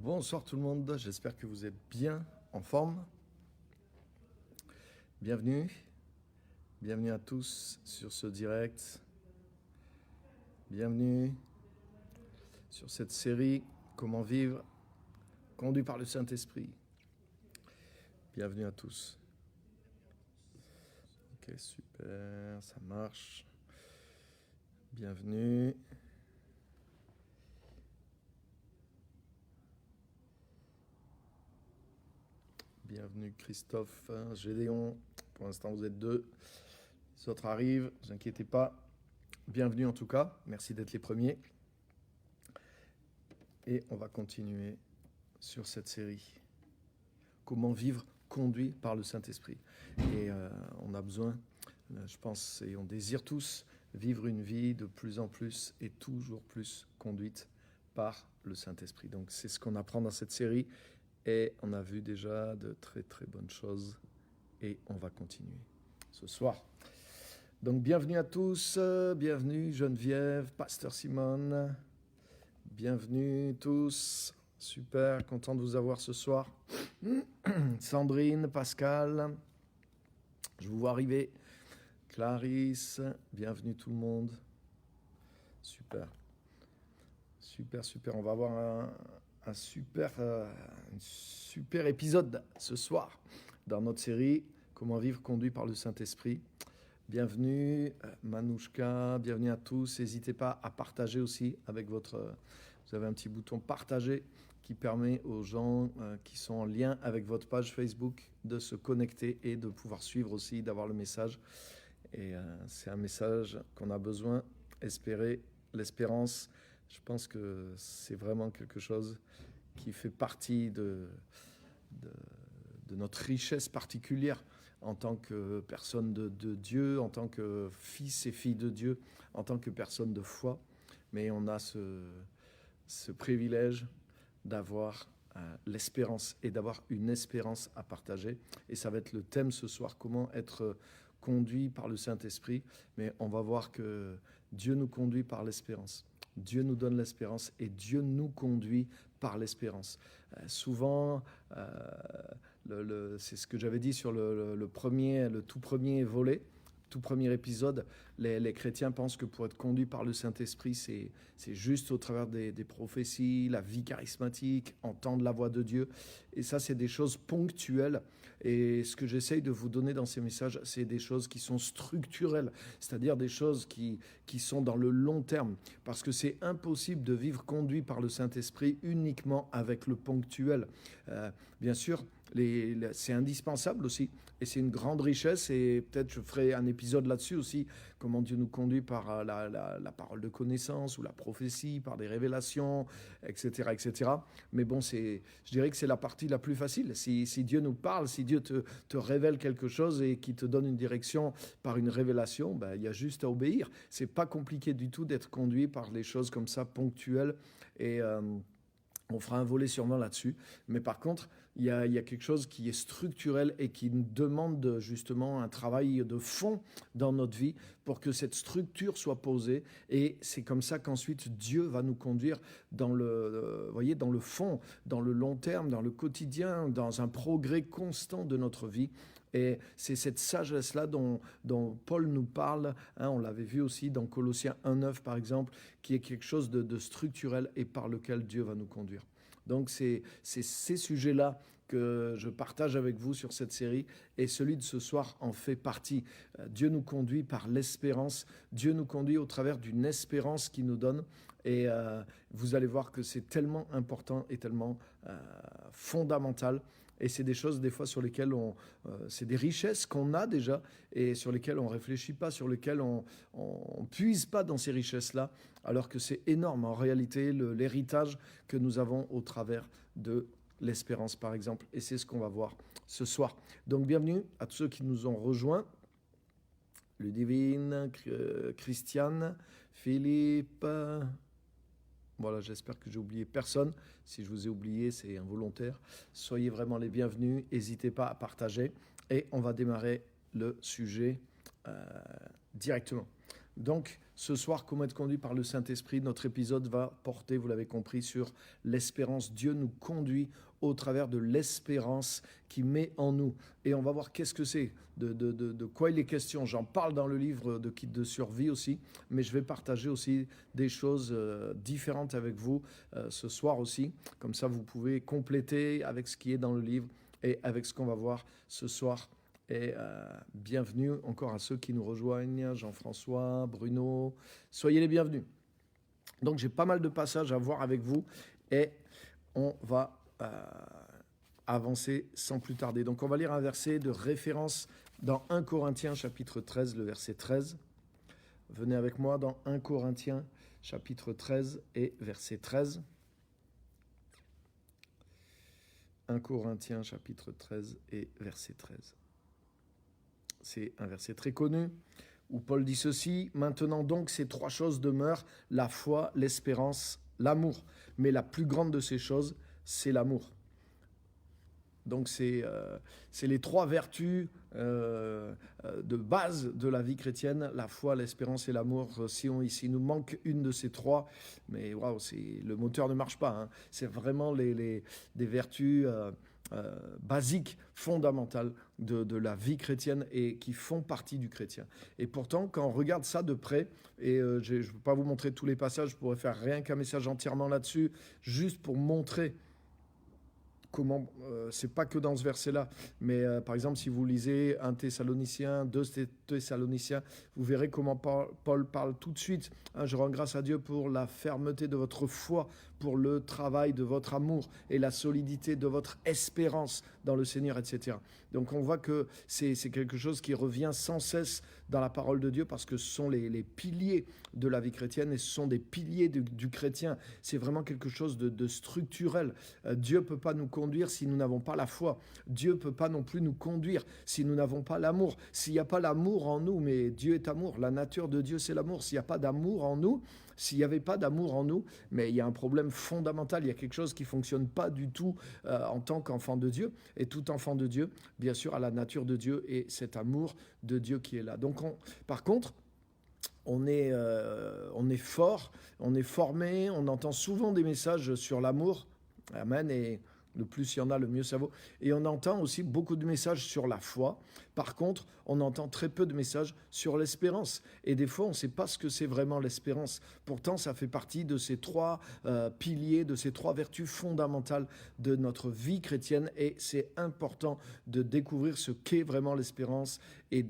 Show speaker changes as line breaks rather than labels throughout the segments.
Bonsoir tout le monde, j'espère que vous êtes bien en forme. Bienvenue, bienvenue à tous sur ce direct. Bienvenue sur cette série Comment vivre, conduit par le Saint-Esprit. Bienvenue à tous. Ok, super, ça marche. Bienvenue. Bienvenue Christophe, Gédéon. Pour l'instant, vous êtes deux. Les autres arrivent, ne vous inquiétez pas. Bienvenue en tout cas. Merci d'être les premiers. Et on va continuer sur cette série. Comment vivre conduit par le Saint-Esprit. Et on a besoin, je pense, et on désire tous vivre une vie de plus en plus et toujours plus conduite par le Saint-Esprit. Donc c'est ce qu'on apprend dans cette série. Et on a vu déjà de très très bonnes choses et on va continuer ce soir. Donc bienvenue à tous, bienvenue Geneviève, Pasteur Simone, bienvenue tous, super, content de vous avoir ce soir. Sandrine, Pascal, je vous vois arriver. Clarisse, bienvenue tout le monde. Super, super, super, on va avoir un super épisode ce soir dans notre série Comment vivre conduit par le Saint-Esprit. Bienvenue Manouchka, bienvenue à tous. N'hésitez pas à partager aussi avec votre... Vous avez un petit bouton partager qui permet aux gens qui sont en lien avec votre page Facebook de se connecter et de pouvoir suivre aussi, d'avoir le message. Et c'est un message qu'on a besoin. Espérer, l'espérance. Je pense que c'est vraiment quelque chose qui fait partie de notre richesse particulière en tant que personne de Dieu, en tant que fils et filles de Dieu, en tant que personne de foi. Mais on a ce privilège d'avoir l'espérance et d'avoir une espérance à partager. Et ça va être le thème ce soir, comment être conduit par le Saint-Esprit. Mais on va voir que Dieu nous conduit par l'espérance. Dieu nous donne l'espérance et Dieu nous conduit par l'espérance. Souvent, c'est ce que j'avais dit sur le tout premier volet, tout premier épisode, les chrétiens pensent que pour être conduit par le Saint-Esprit, c'est juste au travers des prophéties, la vie charismatique, entendre la voix de Dieu. Et ça, c'est des choses ponctuelles. Et ce que j'essaye de vous donner dans ces messages, c'est des choses qui sont structurelles, c'est-à-dire des choses qui sont dans le long terme. Parce que c'est impossible de vivre conduit par le Saint-Esprit uniquement avec le ponctuel. Bien sûr, c'est indispensable aussi. Et c'est une grande richesse. Et peut-être je ferai un épisode là-dessus aussi, comment Dieu nous conduit par la parole de connaissance ou la prophétie, par des révélations, etc. etc. Mais bon, je dirais que c'est la partie la plus facile. Si Dieu nous parle, si Dieu te révèle quelque chose et qui te donne une direction par une révélation, ben, il y a juste à obéir. C'est pas compliqué du tout d'être conduit par les choses comme ça, ponctuelles. Et on fera un volet sûrement là-dessus. Mais par contre, il y a quelque chose qui est structurel et qui nous demande justement un travail de fond dans notre vie pour que cette structure soit posée. Et c'est comme ça qu'ensuite Dieu va nous conduire dans dans le fond, dans le long terme, dans le quotidien, dans un progrès constant de notre vie. Et c'est cette sagesse-là dont Paul nous parle, on l'avait vu aussi dans Colossiens 1,9 par exemple, qui est quelque chose de structurel et par lequel Dieu va nous conduire. Donc c'est ces sujets-là que je partage avec vous sur cette série et celui de ce soir en fait partie. Dieu nous conduit par l'espérance, Dieu nous conduit au travers d'une espérance qu'il nous donne et vous allez voir que c'est tellement important et tellement fondamental. Et c'est des choses des fois sur lesquelles c'est des richesses qu'on a déjà et sur lesquelles on ne réfléchit pas, sur lesquelles on puise pas dans ces richesses-là, alors que c'est énorme en réalité l'héritage que nous avons au travers de l'espérance par exemple. Et c'est ce qu'on va voir ce soir. Donc bienvenue à tous ceux qui nous ont rejoints. Ludivine, Christiane, Philippe... Voilà, j'espère que j'ai oublié personne. Si je vous ai oublié, c'est involontaire. Soyez vraiment les bienvenus. N'hésitez pas à partager. Et on va démarrer le sujet directement. Donc, Ce soir, comment être conduit par le Saint-Esprit. Notre épisode va porter, vous l'avez compris, sur l'espérance. Dieu nous conduit au travers de l'espérance qu'il met en nous. Et on va voir qu'est-ce que c'est, de quoi il est question. J'en parle dans le livre de Kit de survie aussi, mais je vais partager aussi des choses différentes avec vous ce soir aussi. Comme ça, vous pouvez compléter avec ce qui est dans le livre et avec ce qu'on va voir ce soir. Et bienvenue encore à ceux qui nous rejoignent, Jean-François, Bruno, soyez les bienvenus. Donc j'ai pas mal de passages à voir avec vous et on va avancer sans plus tarder. Donc on va lire un verset de référence dans 1 Corinthiens chapitre 13, le verset 13. Venez avec moi dans 1 Corinthiens chapitre 13 et verset 13. 1 Corinthiens chapitre 13 et verset 13. C'est un verset très connu où Paul dit ceci: « Maintenant donc ces trois choses demeurent, la foi, l'espérance, l'amour. Mais la plus grande de ces choses, c'est l'amour. » Donc c'est les trois vertus de base de la vie chrétienne, la foi, l'espérance et l'amour. Si nous manque une de ces trois, mais waouh, le moteur ne marche pas. Hein. C'est vraiment des vertus basiques, fondamentales de la vie chrétienne et qui font partie du chrétien. Et pourtant, quand on regarde ça de près, et je ne peux pas vous montrer tous les passages, je pourrais faire rien qu'un message entièrement là-dessus, juste pour montrer comment, c'est pas que dans ce verset-là, mais par exemple, si vous lisez 1 Thessaloniciens, 2 Thessaloniciens, vous verrez comment Paul parle tout de suite. Hein, je rends grâce à Dieu pour la fermeté de votre foi, pour le travail de votre amour et la solidité de votre espérance dans le Seigneur, etc. Donc on voit que c'est quelque chose qui revient sans cesse dans la parole de Dieu parce que ce sont les piliers de la vie chrétienne et ce sont des piliers du chrétien. C'est vraiment quelque chose de structurel. Dieu ne peut pas nous conduire si nous n'avons pas la foi. Dieu ne peut pas non plus nous conduire si nous n'avons pas l'amour. S'il n'y a pas l'amour en nous, mais Dieu est amour, la nature de Dieu c'est l'amour. S'il n'y a pas d'amour en nous, s'il n'y avait pas d'amour en nous, mais il y a un problème fondamental, il y a quelque chose qui ne fonctionne pas du tout en tant qu'enfant de Dieu. Et tout enfant de Dieu, bien sûr, a la nature de Dieu et cet amour de Dieu qui est là. Donc, par contre, on est fort, on est formé, on entend souvent des messages sur l'amour. Amen. Et le plus il y en a, le mieux ça vaut. Et on entend aussi beaucoup de messages sur la foi. Par contre, on entend très peu de messages sur l'espérance. Et des fois, on ne sait pas ce que c'est vraiment l'espérance. Pourtant, ça fait partie de ces trois piliers, de ces trois vertus fondamentales de notre vie chrétienne. Et c'est important de découvrir ce qu'est vraiment l'espérance et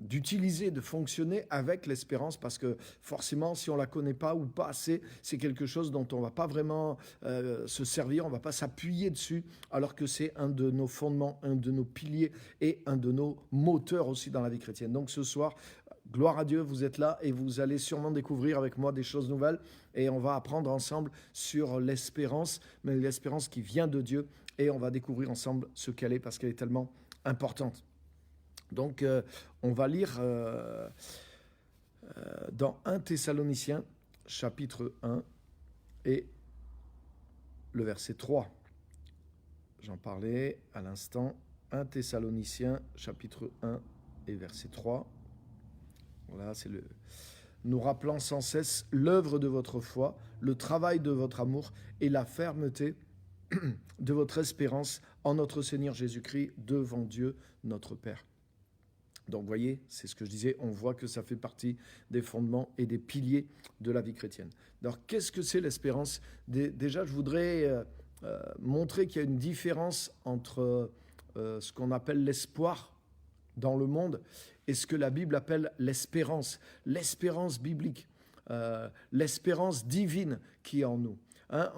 d'utiliser, de fonctionner avec l'espérance. Parce que forcément, si on ne la connaît pas ou pas assez, c'est quelque chose dont on ne va pas vraiment se servir, on ne va pas s'appuyer dessus, alors que c'est un de nos fondements, un de nos piliers et un de nos moteurs aussi dans la vie chrétienne. Donc ce soir, gloire à Dieu, vous êtes là et vous allez sûrement découvrir avec moi des choses nouvelles et on va apprendre ensemble sur l'espérance, mais l'espérance qui vient de Dieu et on va découvrir ensemble ce qu'elle est parce qu'elle est tellement importante. Donc on va lire dans 1 Thessaloniciens chapitre 1 et le verset 3. J'en parlais à l'instant. 1 Thessaloniciens, chapitre 1 et verset 3. Voilà, nous rappelant sans cesse l'œuvre de votre foi, le travail de votre amour et la fermeté de votre espérance en notre Seigneur Jésus-Christ devant Dieu notre Père. Donc, vous voyez, c'est ce que je disais, on voit que ça fait partie des fondements et des piliers de la vie chrétienne. Alors, qu'est-ce que c'est l'espérance ? Déjà, je voudrais montrer qu'il y a une différence entre ce qu'on appelle l'espoir dans le monde et ce que la Bible appelle l'espérance biblique, l'espérance divine qui est en nous. Hein,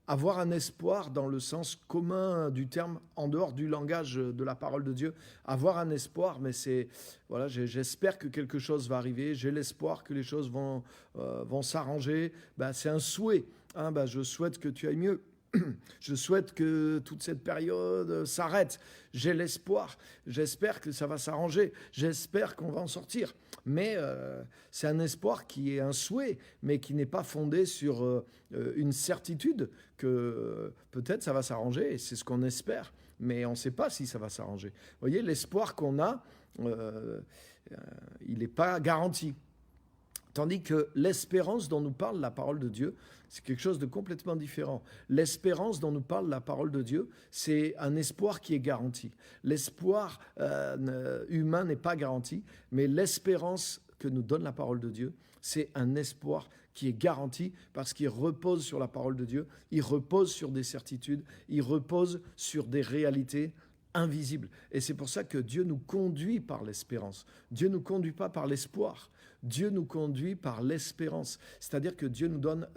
avoir un espoir dans le sens commun du terme, en dehors du langage de la parole de Dieu, avoir un espoir, mais c'est, voilà, j'espère que quelque chose va arriver, j'ai l'espoir que les choses vont s'arranger, c'est un souhait, hein, je souhaite que tu ailles mieux. Je souhaite que toute cette période s'arrête. J'ai l'espoir. J'espère que ça va s'arranger. J'espère qu'on va en sortir. Mais c'est un espoir qui est un souhait, mais qui n'est pas fondé sur une certitude que peut-être ça va s'arranger. Et c'est ce qu'on espère. Mais on ne sait pas si ça va s'arranger. Vous voyez, l'espoir qu'on a, il n'est pas garanti. Tandis que l'espérance dont nous parle la parole de Dieu, c'est quelque chose de complètement différent. L'espérance dont nous parle la parole de Dieu, c'est un espoir qui est garanti. L'espoir humain n'est pas garanti, mais l'espérance que nous donne la parole de Dieu, c'est un espoir qui est garanti parce qu'il repose sur la parole de Dieu, il repose sur des certitudes, il repose sur des réalités invisibles. Et c'est pour ça que Dieu nous conduit par l'espérance. Dieu ne nous conduit pas par l'espoir. Dieu nous conduit par l'espérance. C'est-à-dire que Dieu nous donne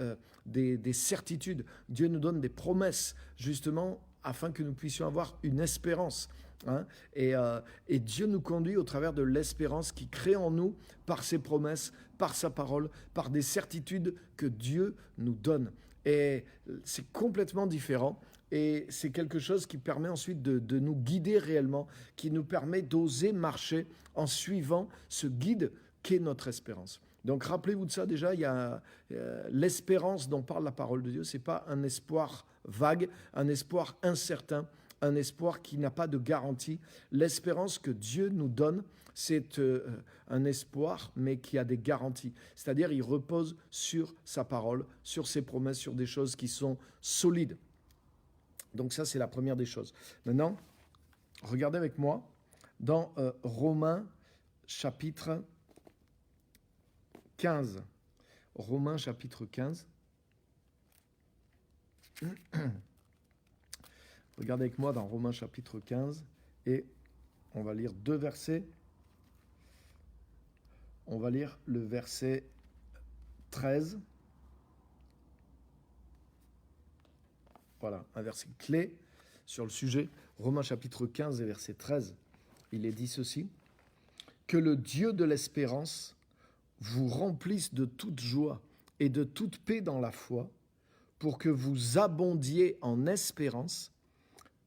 des certitudes, Dieu nous donne des promesses, justement, afin que nous puissions avoir une espérance. Hein? Et Dieu nous conduit au travers de l'espérance qui crée en nous par ses promesses, par sa parole, par des certitudes que Dieu nous donne. Et c'est complètement différent. Et c'est quelque chose qui permet ensuite de nous guider réellement, qui nous permet d'oser marcher en suivant ce guide qu'est notre espérance. Donc rappelez-vous de ça déjà, il y a l'espérance dont parle la parole de Dieu, ce n'est pas un espoir vague, un espoir incertain, un espoir qui n'a pas de garantie. L'espérance que Dieu nous donne, c'est un espoir, mais qui a des garanties. C'est-à-dire, il repose sur sa parole, sur ses promesses, sur des choses qui sont solides. Donc ça, c'est la première des choses. Maintenant, regardez avec moi dans Romains chapitre 15. Romains chapitre 15. Regardez avec moi dans Romains chapitre 15 et on va lire 2 versets. On va lire le verset 13. Voilà, un verset clé sur le sujet. Romains chapitre 15 et verset 13. Il est dit ceci. Que le Dieu de l'espérance vous remplisse de toute joie et de toute paix dans la foi, pour que vous abondiez en espérance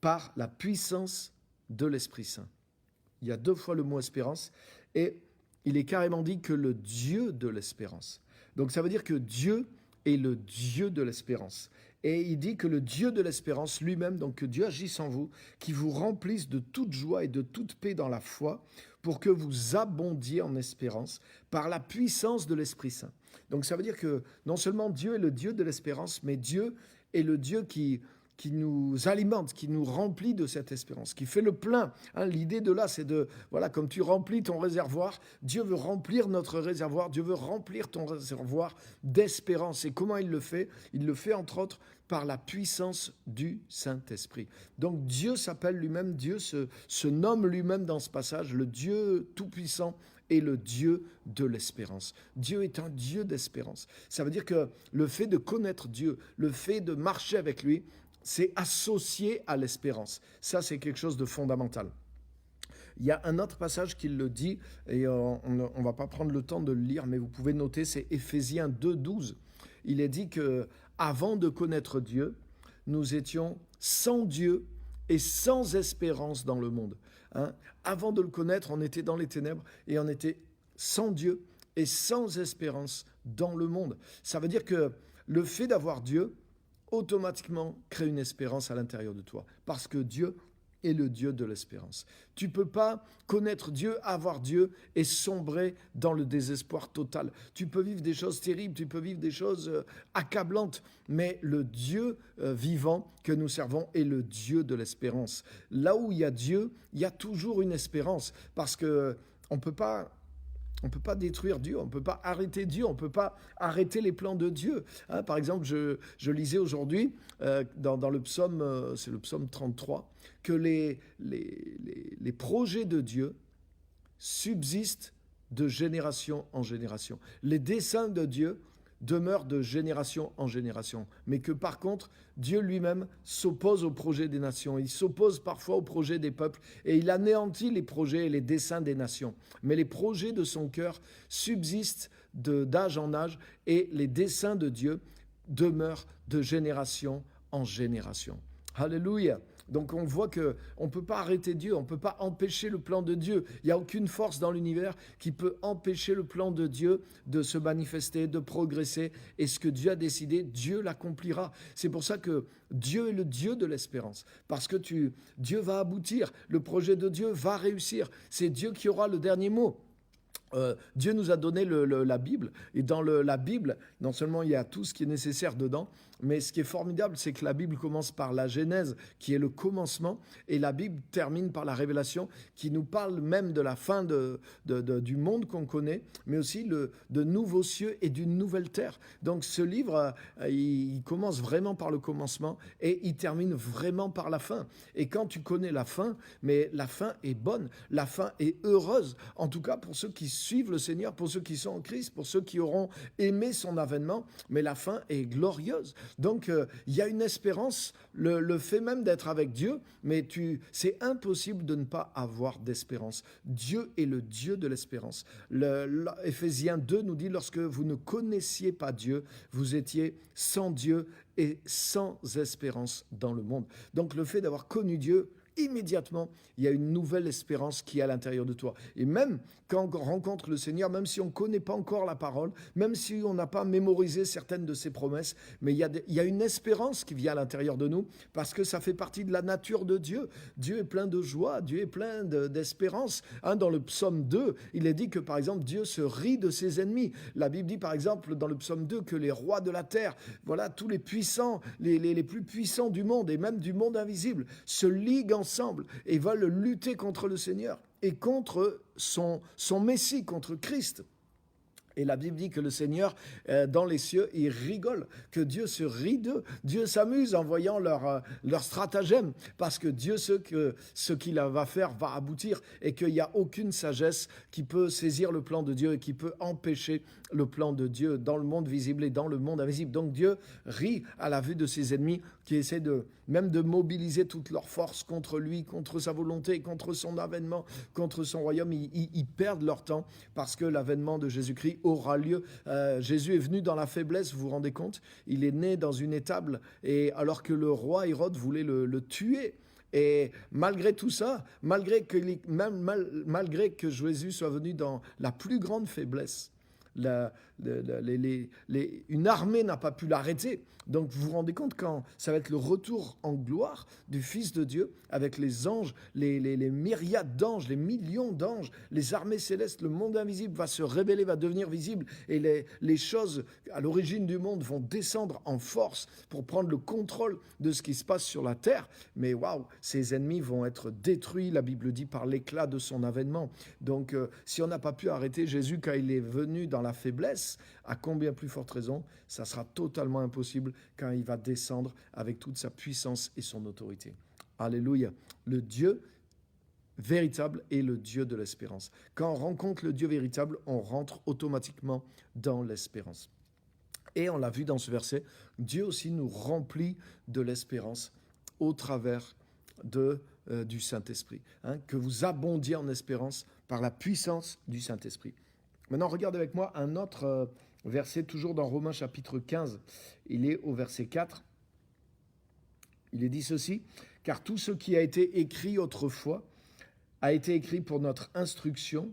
par la puissance de l'Esprit Saint. Il y a 2 fois le mot espérance et il est carrément dit que le Dieu de l'espérance. Donc ça veut dire que Dieu est le Dieu de l'espérance. Et il dit que le Dieu de l'espérance lui-même, donc que Dieu agisse en vous, qui vous remplisse de toute joie et de toute paix dans la foi, pour que vous abondiez en espérance par la puissance de l'Esprit Saint. Donc ça veut dire que non seulement Dieu est le Dieu de l'espérance, mais Dieu est le Dieu qui nous alimente, qui nous remplit de cette espérance, qui fait le plein. Hein, l'idée de là, c'est de, voilà, comme tu remplis ton réservoir, Dieu veut remplir notre réservoir, Dieu veut remplir ton réservoir d'espérance. Et comment il le fait ? Il le fait entre autres par la puissance du Saint-Esprit. Donc Dieu s'appelle lui-même, Dieu se nomme lui-même dans ce passage, le Dieu tout-puissant est le Dieu de l'espérance. Dieu est un Dieu d'espérance. Ça veut dire que le fait de connaître Dieu, le fait de marcher avec lui, c'est associé à l'espérance. Ça, c'est quelque chose de fondamental. Il y a un autre passage qui le dit, et on ne va pas prendre le temps de le lire, mais vous pouvez noter, c'est Éphésiens 2,12. Il est dit que avant de connaître Dieu, nous étions sans Dieu et sans espérance dans le monde. Hein? Avant de le connaître, on était dans les ténèbres et on était sans Dieu et sans espérance dans le monde. Ça veut dire que le fait d'avoir Dieu, automatiquement crée une espérance à l'intérieur de toi. Parce que Dieu est le Dieu de l'espérance. Tu ne peux pas connaître Dieu, avoir Dieu et sombrer dans le désespoir total. Tu peux vivre des choses terribles, tu peux vivre des choses accablantes, mais le Dieu vivant que nous servons est le Dieu de l'espérance. Là où il y a Dieu, il y a toujours une espérance. Parce qu'on ne peut pas détruire Dieu, on ne peut pas arrêter Dieu, on ne peut pas arrêter les plans de Dieu. Hein, par exemple, je lisais aujourd'hui dans le psaume, c'est le psaume 33, que les projets de Dieu subsistent de génération en génération. Les desseins de Dieu demeure de génération en génération, mais que par contre, Dieu lui-même s'oppose au projet des nations, il s'oppose parfois au projet des peuples, et il anéantit les projets et les desseins des nations. Mais les projets de son cœur subsistent d'âge en âge, et les desseins de Dieu demeurent de génération en génération. Alléluia! Donc on voit qu'on ne peut pas arrêter Dieu, on ne peut pas empêcher le plan de Dieu. Il n'y a aucune force dans l'univers qui peut empêcher le plan de Dieu de se manifester, de progresser. Et ce que Dieu a décidé, Dieu l'accomplira. C'est pour ça que Dieu est le Dieu de l'espérance. Parce que Dieu va aboutir, le projet de Dieu va réussir. C'est Dieu qui aura le dernier mot. Dieu nous a donné la Bible, et dans la Bible, non seulement il y a tout ce qui est nécessaire dedans, mais ce qui est formidable, c'est que la Bible commence par la Genèse, qui est le commencement, et la Bible termine par la Révélation, qui nous parle même de la fin du monde qu'on connaît, mais aussi de nouveaux cieux et d'une nouvelle terre. Donc ce livre, il commence vraiment par le commencement, et il termine vraiment par la fin. Et quand tu connais la fin, mais la fin est bonne, la fin est heureuse, en tout cas pour ceux qui suivent le Seigneur, pour ceux qui sont en Christ, pour ceux qui auront aimé son avènement, mais la fin est glorieuse. Donc, il y a une espérance, le fait même d'être avec Dieu, mais c'est impossible de ne pas avoir d'espérance. Dieu est le Dieu de l'espérance. Éphésiens 2 nous dit, lorsque vous ne connaissiez pas Dieu, vous étiez sans Dieu et sans espérance dans le monde. Donc, le fait d'avoir connu Dieu, immédiatement, il y a une nouvelle espérance qui est à l'intérieur de toi. Et même quand on rencontre le Seigneur, même si on ne connaît pas encore la parole, même si on n'a pas mémorisé certaines de ses promesses, mais il y a une espérance qui vient à l'intérieur de nous parce que ça fait partie de la nature de Dieu. Dieu est plein de joie, Dieu est plein d'espérance. Dans le psaume 2, il est dit que, par exemple, Dieu se rit de ses ennemis. La Bible dit, par exemple, dans le psaume 2, que les rois de la terre, voilà, tous les puissants, les plus puissants du monde et même du monde invisible, se liguent ensemble et veulent lutter contre le Seigneur et contre son Messie, contre Christ. Et la Bible dit que le Seigneur, dans les cieux, il rigole, que Dieu se rit d'eux. Dieu s'amuse en voyant leur stratagème, parce que Dieu sait que ce qu'il va faire va aboutir et qu'il n'y a aucune sagesse qui peut saisir le plan de Dieu et qui peut empêcher le plan de Dieu dans le monde visible et dans le monde invisible. Donc Dieu rit à la vue de ses ennemis qui essaient même de mobiliser toutes leurs forces contre lui, contre sa volonté, contre son avènement, contre son royaume. Ils perdent leur temps parce que l'avènement de Jésus-Christ aura lieu. Jésus est venu dans la faiblesse, vous vous rendez compte? Il est né dans une étable, et alors que le roi Hérode voulait le tuer. Et malgré tout ça, malgré que Jésus soit venu dans la plus grande faiblesse, une armée n'a pas pu l'arrêter. Donc vous vous rendez compte, quand ça va être le retour en gloire du Fils de Dieu avec les anges, les myriades d'anges, les millions d'anges, les armées célestes, le monde invisible va se révéler, va devenir visible, et les choses à l'origine du monde vont descendre en force pour prendre le contrôle de ce qui se passe sur la terre. Mais waouh, ses ennemis vont être détruits, la Bible dit, par l'éclat de son avènement. Donc si on n'a pas pu arrêter Jésus quand il est venu dans la faiblesse, à combien plus forte raison, ça sera totalement impossible quand il va descendre avec toute sa puissance et son autorité. Alléluia. Le Dieu véritable est le Dieu de l'espérance. Quand on rencontre le Dieu véritable, on rentre automatiquement dans l'espérance. Et on l'a vu dans ce verset, Dieu aussi nous remplit de l'espérance au travers du Saint-Esprit. Que vous abondiez en espérance par la puissance du Saint-Esprit. Maintenant, regardez avec moi un autre verset, toujours dans Romains chapitre 15. Il est au verset 4. Il est dit ceci: « Car tout ce qui a été écrit autrefois a été écrit pour notre instruction,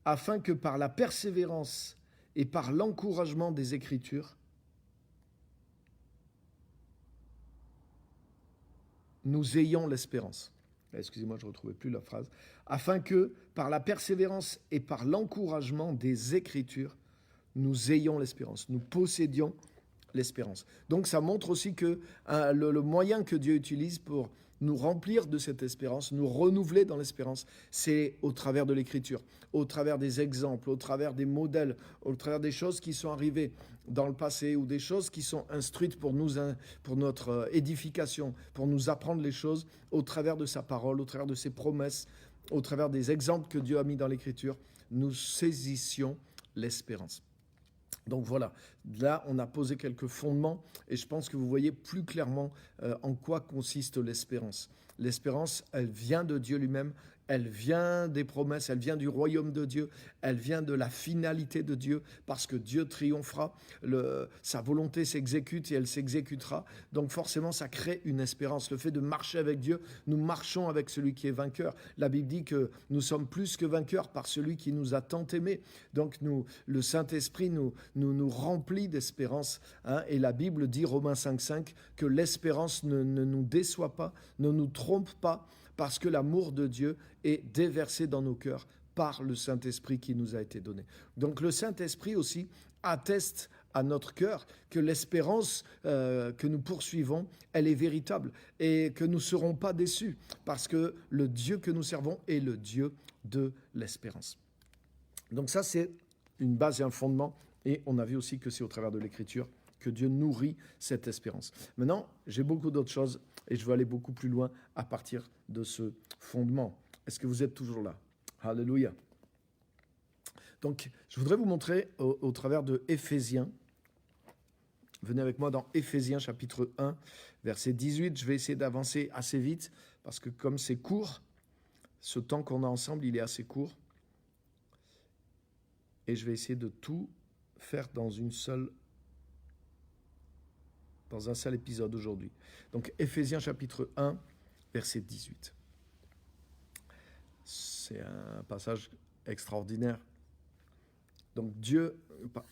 afin que par la persévérance et par l'encouragement des Écritures, nous ayons l'espérance. » Excusez-moi, je ne retrouvais plus la phrase. « Afin que, par la persévérance et par l'encouragement des Écritures, nous ayons l'espérance, nous possédions l'espérance. » Donc ça montre aussi que le moyen que Dieu utilise pour nous remplir de cette espérance, nous renouveler dans l'espérance, c'est au travers de l'Écriture, au travers des exemples, au travers des modèles, au travers des choses qui sont arrivées dans le passé ou des choses qui sont instruites pour notre édification, pour nous apprendre les choses au travers de sa parole, au travers de ses promesses, au travers des exemples que Dieu a mis dans l'Écriture, nous saisissions l'espérance. Donc voilà, là on a posé quelques fondements et je pense que vous voyez plus clairement en quoi consiste l'espérance. L'espérance, elle vient de Dieu lui-même, elle vient des promesses, elle vient du royaume de Dieu, elle vient de la finalité de Dieu, parce que Dieu triomphera, sa volonté s'exécute et elle s'exécutera. Donc forcément, ça crée une espérance. Le fait de marcher avec Dieu, nous marchons avec celui qui est vainqueur. La Bible dit que nous sommes plus que vainqueurs par celui qui nous a tant aimés. Donc le Saint-Esprit nous remplit d'espérance. Et la Bible dit, Romains 5,5, que l'espérance ne nous déçoit pas, ne nous trompe pas, parce que l'amour de Dieu est déversé dans nos cœurs par le Saint-Esprit qui nous a été donné. Donc le Saint-Esprit aussi atteste à notre cœur que l'espérance que nous poursuivons, elle est véritable et que nous ne serons pas déçus parce que le Dieu que nous servons est le Dieu de l'espérance. Donc ça, c'est une base et un fondement, et on a vu aussi que c'est au travers de l'Écriture que Dieu nourrit cette espérance. Maintenant, j'ai beaucoup d'autres choses et je veux aller beaucoup plus loin à partir de ce fondement. Est-ce que vous êtes toujours là? Alléluia. Donc, je voudrais vous montrer au travers de Éphésiens. Venez avec moi dans Éphésiens chapitre 1, verset 18. Je vais essayer d'avancer assez vite parce que comme c'est court, ce temps qu'on a ensemble, il est assez court. Et je vais essayer de tout faire dans un seul épisode aujourd'hui. Donc Éphésiens chapitre 1, verset 18. C'est un passage extraordinaire. Donc Dieu,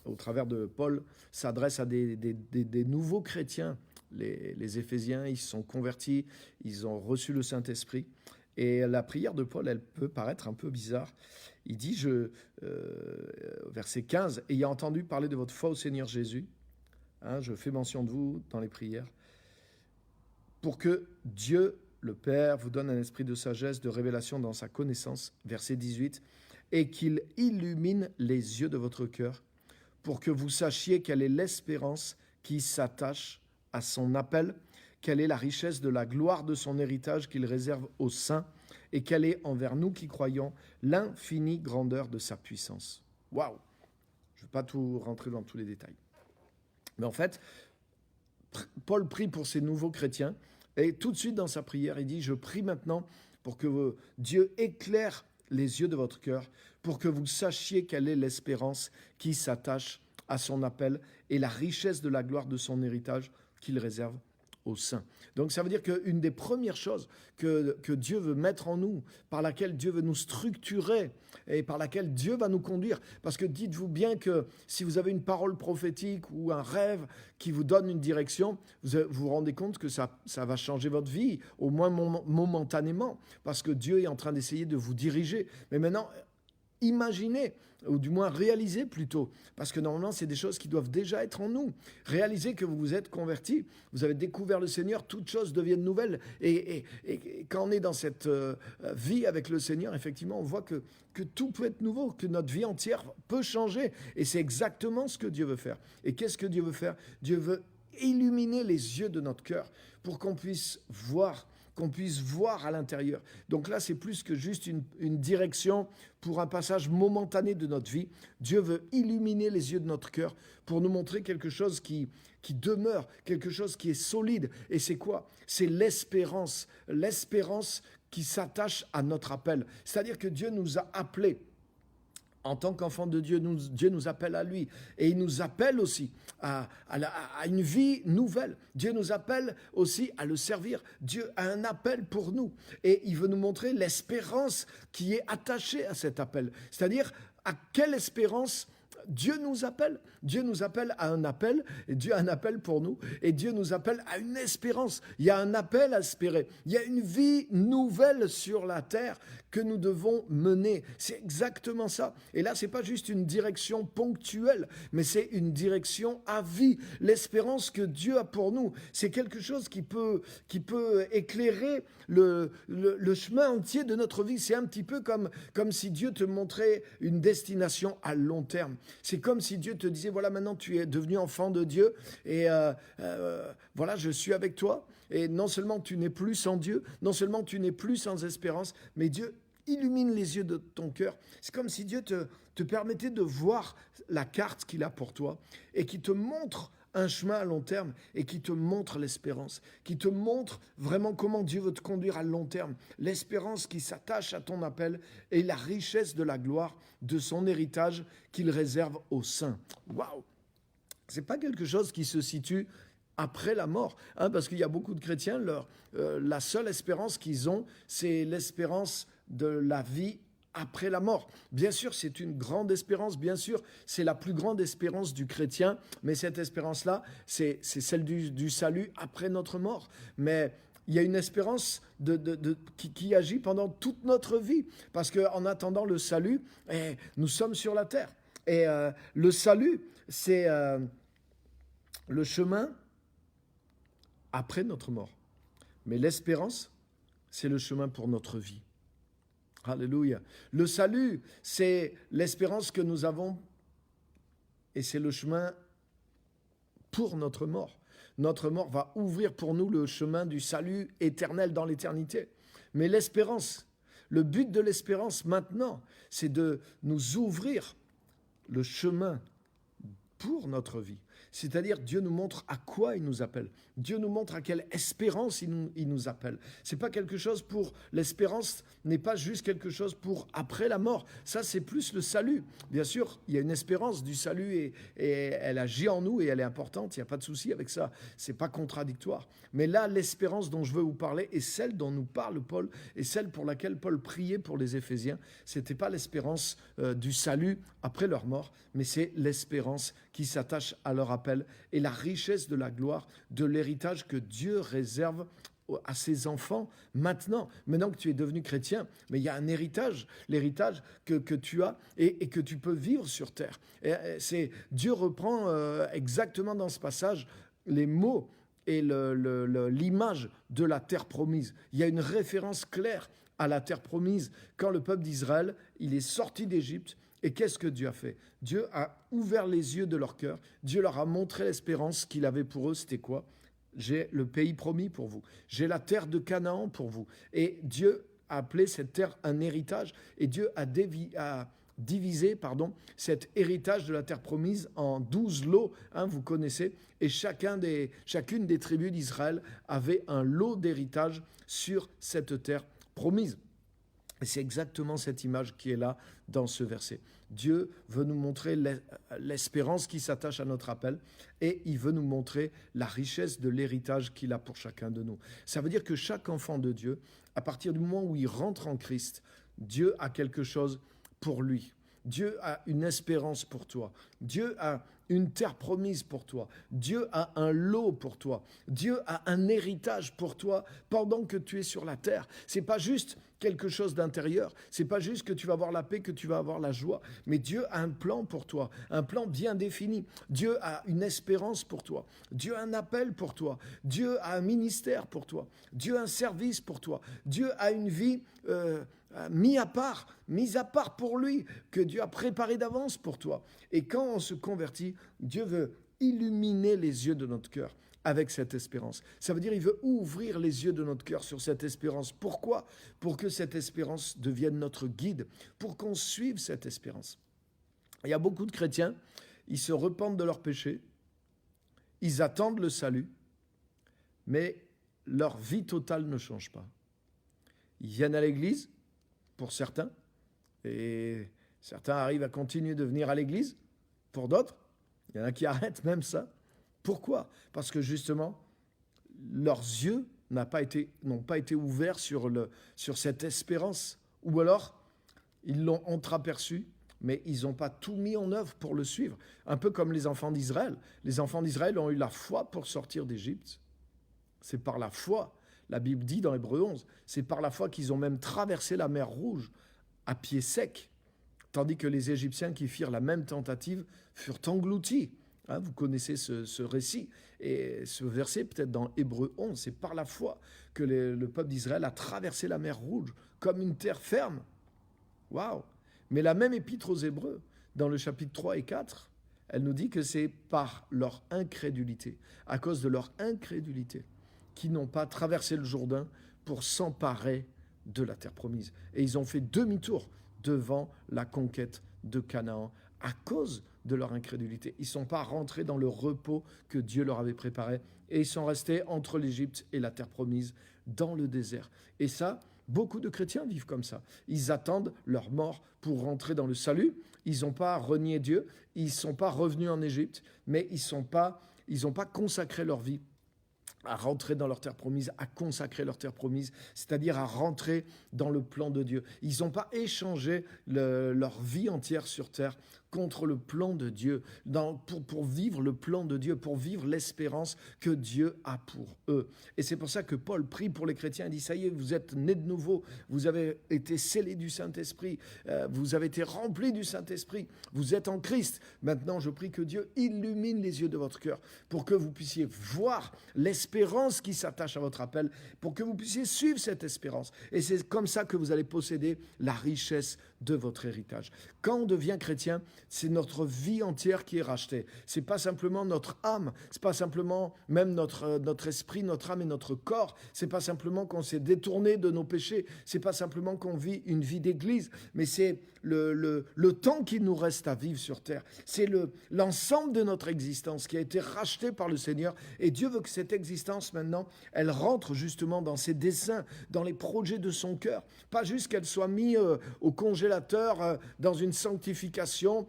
au travers de Paul, s'adresse à des nouveaux chrétiens. Les Éphésiens, ils se sont convertis, ils ont reçu le Saint-Esprit. Et la prière de Paul, elle peut paraître un peu bizarre. Il dit, verset 15, « Ayant entendu parler de votre foi au Seigneur Jésus, je fais mention de vous dans les prières, pour que Dieu, le Père, vous donne un esprit de sagesse, de révélation dans sa connaissance, verset 18, et qu'il illumine les yeux de votre cœur, pour que vous sachiez quelle est l'espérance qui s'attache à son appel, quelle est la richesse de la gloire de son héritage qu'il réserve aux saints, et quelle est envers nous qui croyons l'infinie grandeur de sa puissance. » Waouh! Je ne vais pas tout rentrer dans tous les détails. Mais en fait, Paul prie pour ces nouveaux chrétiens, et tout de suite dans sa prière, il dit « Je prie maintenant pour que Dieu éclaire les yeux de votre cœur, pour que vous sachiez quelle est l'espérance qui s'attache à son appel et la richesse de la gloire de son héritage qu'il réserve aux saints. » Donc ça veut dire qu'une des premières choses que Dieu veut mettre en nous, par laquelle Dieu veut nous structurer et par laquelle Dieu va nous conduire, parce que dites-vous bien que si vous avez une parole prophétique ou un rêve qui vous donne une direction, vous vous rendez compte que ça va changer votre vie, au moins momentanément, parce que Dieu est en train d'essayer de vous diriger. Mais maintenant, imaginez, ou du moins réalisez plutôt, parce que normalement c'est des choses qui doivent déjà être en nous. Réalisez que vous vous êtes convertis, vous avez découvert le Seigneur, toutes choses deviennent nouvelles. Et quand on est dans cette vie avec le Seigneur, effectivement, on voit que tout peut être nouveau, que notre vie entière peut changer. Et c'est exactement ce que Dieu veut faire. Et qu'est-ce que Dieu veut faire? Dieu veut illuminer les yeux de notre cœur pour qu'on puisse voir à l'intérieur. Donc là, c'est plus que juste une direction pour un passage momentané de notre vie. Dieu veut illuminer les yeux de notre cœur pour nous montrer quelque chose qui demeure, quelque chose qui est solide. Et c'est quoi? C'est l'espérance qui s'attache à notre appel. C'est-à-dire que Dieu nous a appelés. En tant qu'enfant de Dieu, Dieu nous appelle à lui. Et il nous appelle aussi à une vie nouvelle. Dieu nous appelle aussi à le servir. Dieu a un appel pour nous. Et il veut nous montrer l'espérance qui est attachée à cet appel. C'est-à-dire, à quelle espérance Dieu nous appelle. Dieu nous appelle à un appel, et Dieu a un appel pour nous, et Dieu nous appelle à une espérance. Il y a un appel à espérer. Il y a une vie nouvelle sur la terre que nous devons mener. C'est exactement ça. Et là, c'est pas juste une direction ponctuelle, mais c'est une direction à vie. L'espérance que Dieu a pour nous, c'est quelque chose qui peut éclairer le chemin entier de notre vie. C'est un petit peu comme si Dieu te montrait une destination à long terme. C'est comme si Dieu te disait, voilà, maintenant tu es devenu enfant de Dieu et voilà, je suis avec toi. Et non seulement tu n'es plus sans Dieu, non seulement tu n'es plus sans espérance, mais Dieu illumine les yeux de ton cœur. C'est comme si Dieu te permettait de voir la carte qu'il a pour toi et qui te montre un chemin à long terme et qui te montre l'espérance, qui te montre vraiment comment Dieu veut te conduire à long terme, l'espérance qui s'attache à ton appel et la richesse de la gloire de son héritage qu'il réserve aux saints. Waouh! C'est pas quelque chose qui se situe après la mort, parce qu'il y a beaucoup de chrétiens, la seule espérance qu'ils ont, c'est l'espérance de la vie après la mort. Bien sûr, c'est une grande espérance, bien sûr, c'est la plus grande espérance du chrétien, mais cette espérance-là, c'est celle du salut après notre mort. Mais il y a une espérance qui agit pendant toute notre vie. Parce qu'en attendant le salut, nous sommes sur la terre. Et le salut, c'est le chemin après notre mort. Mais l'espérance, c'est le chemin pour notre vie. Alléluia. Le salut, c'est l'espérance que nous avons et c'est le chemin pour notre mort. Notre mort va ouvrir pour nous le chemin du salut éternel dans l'éternité. Mais l'espérance, le but de l'espérance maintenant, c'est de nous ouvrir le chemin pour notre vie. C'est-à-dire, Dieu nous montre à quoi il nous appelle. Dieu nous montre à quelle espérance il nous appelle. C'est pas quelque chose pour... L'espérance n'est pas juste quelque chose pour après la mort. Ça, c'est plus le salut. Bien sûr, il y a une espérance du salut et elle agit en nous et elle est importante. Il n'y a pas de souci avec ça. C'est pas contradictoire. Mais là, l'espérance dont je veux vous parler est celle dont nous parle Paul et celle pour laquelle Paul priait pour les Éphésiens. C'était pas l'espérance du salut après leur mort, mais c'est l'espérance qui s'attache à leur appel et la richesse de la gloire, de l'héritage que Dieu réserve à ses enfants maintenant que tu es devenu chrétien, mais il y a un héritage, l'héritage que tu as et que tu peux vivre sur terre. Et Dieu reprend exactement dans ce passage les mots et l'image de la terre promise. Il y a une référence claire à la terre promise quand le peuple d'Israël, il est sorti d'Égypte. Et qu'est-ce que Dieu a fait? Dieu a ouvert les yeux de leur cœur. Dieu leur a montré l'espérance qu'il avait pour eux. C'était quoi? J'ai le pays promis pour vous. J'ai la terre de Canaan pour vous. Et Dieu a appelé cette terre un héritage. Et Dieu a divisé cet héritage de la terre promise en 12 lots. Vous connaissez. Et chacune des tribus d'Israël avait un lot d'héritage sur cette terre promise. Et c'est exactement cette image qui est là dans ce verset. Dieu veut nous montrer l'espérance qui s'attache à notre appel et il veut nous montrer la richesse de l'héritage qu'il a pour chacun de nous. Ça veut dire que chaque enfant de Dieu, à partir du moment où il rentre en Christ, Dieu a quelque chose pour lui. Dieu a une espérance pour toi. Dieu a une terre promise pour toi. Dieu a un lot pour toi. Dieu a un héritage pour toi pendant que tu es sur la terre. C'est pas juste quelque chose d'intérieur. C'est pas juste que tu vas avoir la paix, que tu vas avoir la joie. Mais Dieu a un plan pour toi, un plan bien défini. Dieu a une espérance pour toi. Dieu a un appel pour toi. Dieu a un ministère pour toi. Dieu a un service pour toi. Dieu a une vie mise à part pour lui, que Dieu a préparé d'avance pour toi. Et quand on se convertit, Dieu veut illuminer les yeux de notre cœur avec cette espérance. Ça veut dire qu'il veut ouvrir les yeux de notre cœur sur cette espérance. Pourquoi? Pour que cette espérance devienne notre guide, pour qu'on suive cette espérance. Il y a beaucoup de chrétiens, ils se repentent de leurs péchés, ils attendent le salut, mais leur vie totale ne change pas. Ils viennent à l'église, pour certains, et certains arrivent à continuer de venir à l'église, pour d'autres, il y en a qui arrêtent même ça. Pourquoi? Parce que justement, leurs yeux n'ont pas été ouverts sur cette espérance. Ou alors, ils l'ont entreaperçu, mais ils n'ont pas tout mis en œuvre pour le suivre. Un peu comme les enfants d'Israël. Les enfants d'Israël ont eu la foi pour sortir d'Égypte. C'est par la foi. La Bible dit dans Hébreux 11, c'est par la foi qu'ils ont même traversé la mer Rouge à pied sec, tandis que les Égyptiens qui firent la même tentative furent engloutis. Vous connaissez ce récit. Et ce verset, peut-être dans Hébreux 11, c'est par la foi que le peuple d'Israël a traversé la mer Rouge comme une terre ferme. Waouh! Mais la même épître aux Hébreux, dans le chapitre 3 et 4, elle nous dit que c'est par leur incrédulité, à cause de leur incrédulité, qui n'ont pas traversé le Jourdain pour s'emparer de la terre promise. Et ils ont fait demi-tour devant la conquête de Canaan à cause de leur incrédulité. Ils ne sont pas rentrés dans le repos que Dieu leur avait préparé et ils sont restés entre l'Égypte et la terre promise dans le désert. Et ça, beaucoup de chrétiens vivent comme ça. Ils attendent leur mort pour rentrer dans le salut. Ils n'ont pas renié Dieu, ils ne sont pas revenus en Égypte, mais ils n'ont pas consacré leur vie à rentrer dans leur terre promise, à consacrer leur terre promise, c'est-à-dire à rentrer dans le plan de Dieu. Ils n'ont pas échangé leur vie entière sur terre contre le plan de Dieu, pour vivre le plan de Dieu, pour vivre l'espérance que Dieu a pour eux. Et c'est pour ça que Paul prie pour les chrétiens, il dit, ça y est, vous êtes nés de nouveau, vous avez été scellés du Saint-Esprit, vous avez été remplis du Saint-Esprit, vous êtes en Christ. Maintenant, je prie que Dieu illumine les yeux de votre cœur pour que vous puissiez voir l'espérance qui s'attache à votre appel, pour que vous puissiez suivre cette espérance. Et c'est comme ça que vous allez posséder la richesse de votre héritage. Quand on devient chrétien, c'est notre vie entière qui est rachetée. C'est pas simplement notre âme, c'est pas simplement même notre esprit, notre âme et notre corps. C'est pas simplement qu'on s'est détourné de nos péchés. C'est pas simplement qu'on vit une vie d'église, mais c'est le temps qu'il nous reste à vivre sur terre. C'est l'ensemble de notre existence qui a été racheté par le Seigneur. Et Dieu veut que cette existence, maintenant, elle rentre justement dans ses desseins, dans les projets de son cœur. Pas juste qu'elle soit mise au congélateur dans une sanctification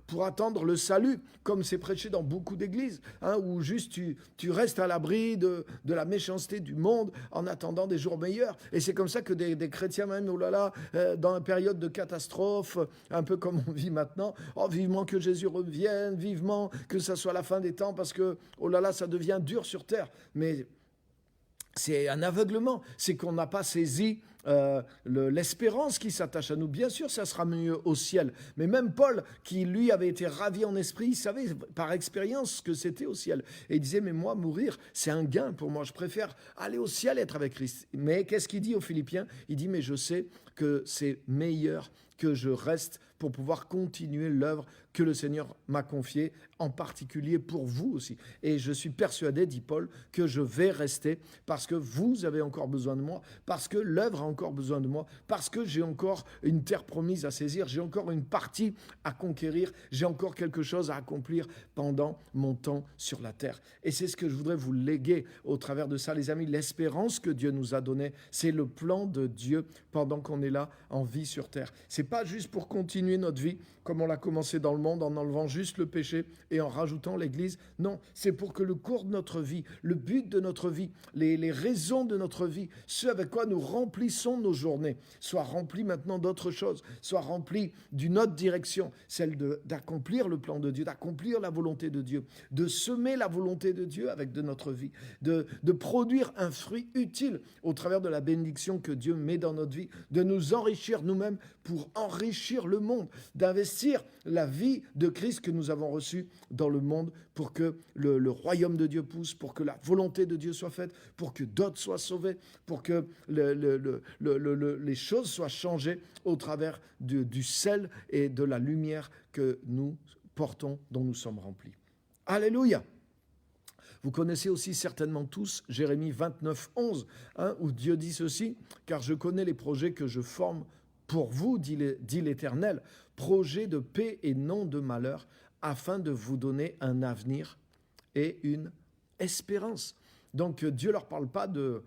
pour attendre le salut, comme c'est prêché dans beaucoup d'églises, où juste tu restes à l'abri de la méchanceté du monde en attendant des jours meilleurs. Et c'est comme ça que des chrétiens même, dans une période de catastrophe, un peu comme on vit maintenant, vivement que Jésus revienne, vivement que ça soit la fin des temps, parce que, ça devient dur sur terre. Mais c'est un aveuglement, c'est qu'on n'a pas saisi l'espérance qui s'attache à nous. Bien sûr, ça sera mieux au ciel. Mais même Paul, qui lui avait été ravi en esprit, il savait par expérience ce que c'était au ciel. Et il disait, mais moi, mourir, c'est un gain pour moi. Je préfère aller au ciel, être avec Christ. Mais qu'est-ce qu'il dit aux Philippiens? Il dit, mais je sais que c'est meilleur que je reste pour pouvoir continuer l'œuvre que le Seigneur m'a confiée, en particulier pour vous aussi. Et je suis persuadé, dit Paul, que je vais rester parce que vous avez encore besoin de moi, parce que l'œuvre a encore besoin de moi, parce que j'ai encore une terre promise à saisir, j'ai encore une partie à conquérir, j'ai encore quelque chose à accomplir pendant mon temps sur la terre. Et c'est ce que je voudrais vous léguer au travers de ça, les amis. L'espérance que Dieu nous a donnée, c'est le plan de Dieu pendant qu'on est là en vie sur terre. C'est pas juste pour continuer notre vie comme on l'a commencé dans le monde en enlevant juste le péché et en rajoutant l'Église. Non, c'est pour que le cours de notre vie, le but de notre vie, les raisons de notre vie, ce avec quoi nous remplissons nos journées, soient remplis maintenant d'autres choses, soient remplis d'une autre direction, celle d'accomplir le plan de Dieu, d'accomplir la volonté de Dieu, de semer la volonté de Dieu avec de notre vie, de produire un fruit utile au travers de la bénédiction que Dieu met dans notre vie, de nous enrichir nous-mêmes pour enrichir le monde, d'investir la vie de Christ que nous avons reçue dans le monde pour que le royaume de Dieu pousse, pour que la volonté de Dieu soit faite, pour que d'autres soient sauvés, pour que les choses soient changées au travers du sel et de la lumière que nous portons, dont nous sommes remplis. Alléluia! Vous connaissez aussi certainement tous Jérémie 29, 11, où Dieu dit ceci, « Car je connais les projets que je forme pour vous, dit l'Éternel, projet de paix et non de malheur, afin de vous donner un avenir et une espérance. » Donc Dieu ne leur parle pas de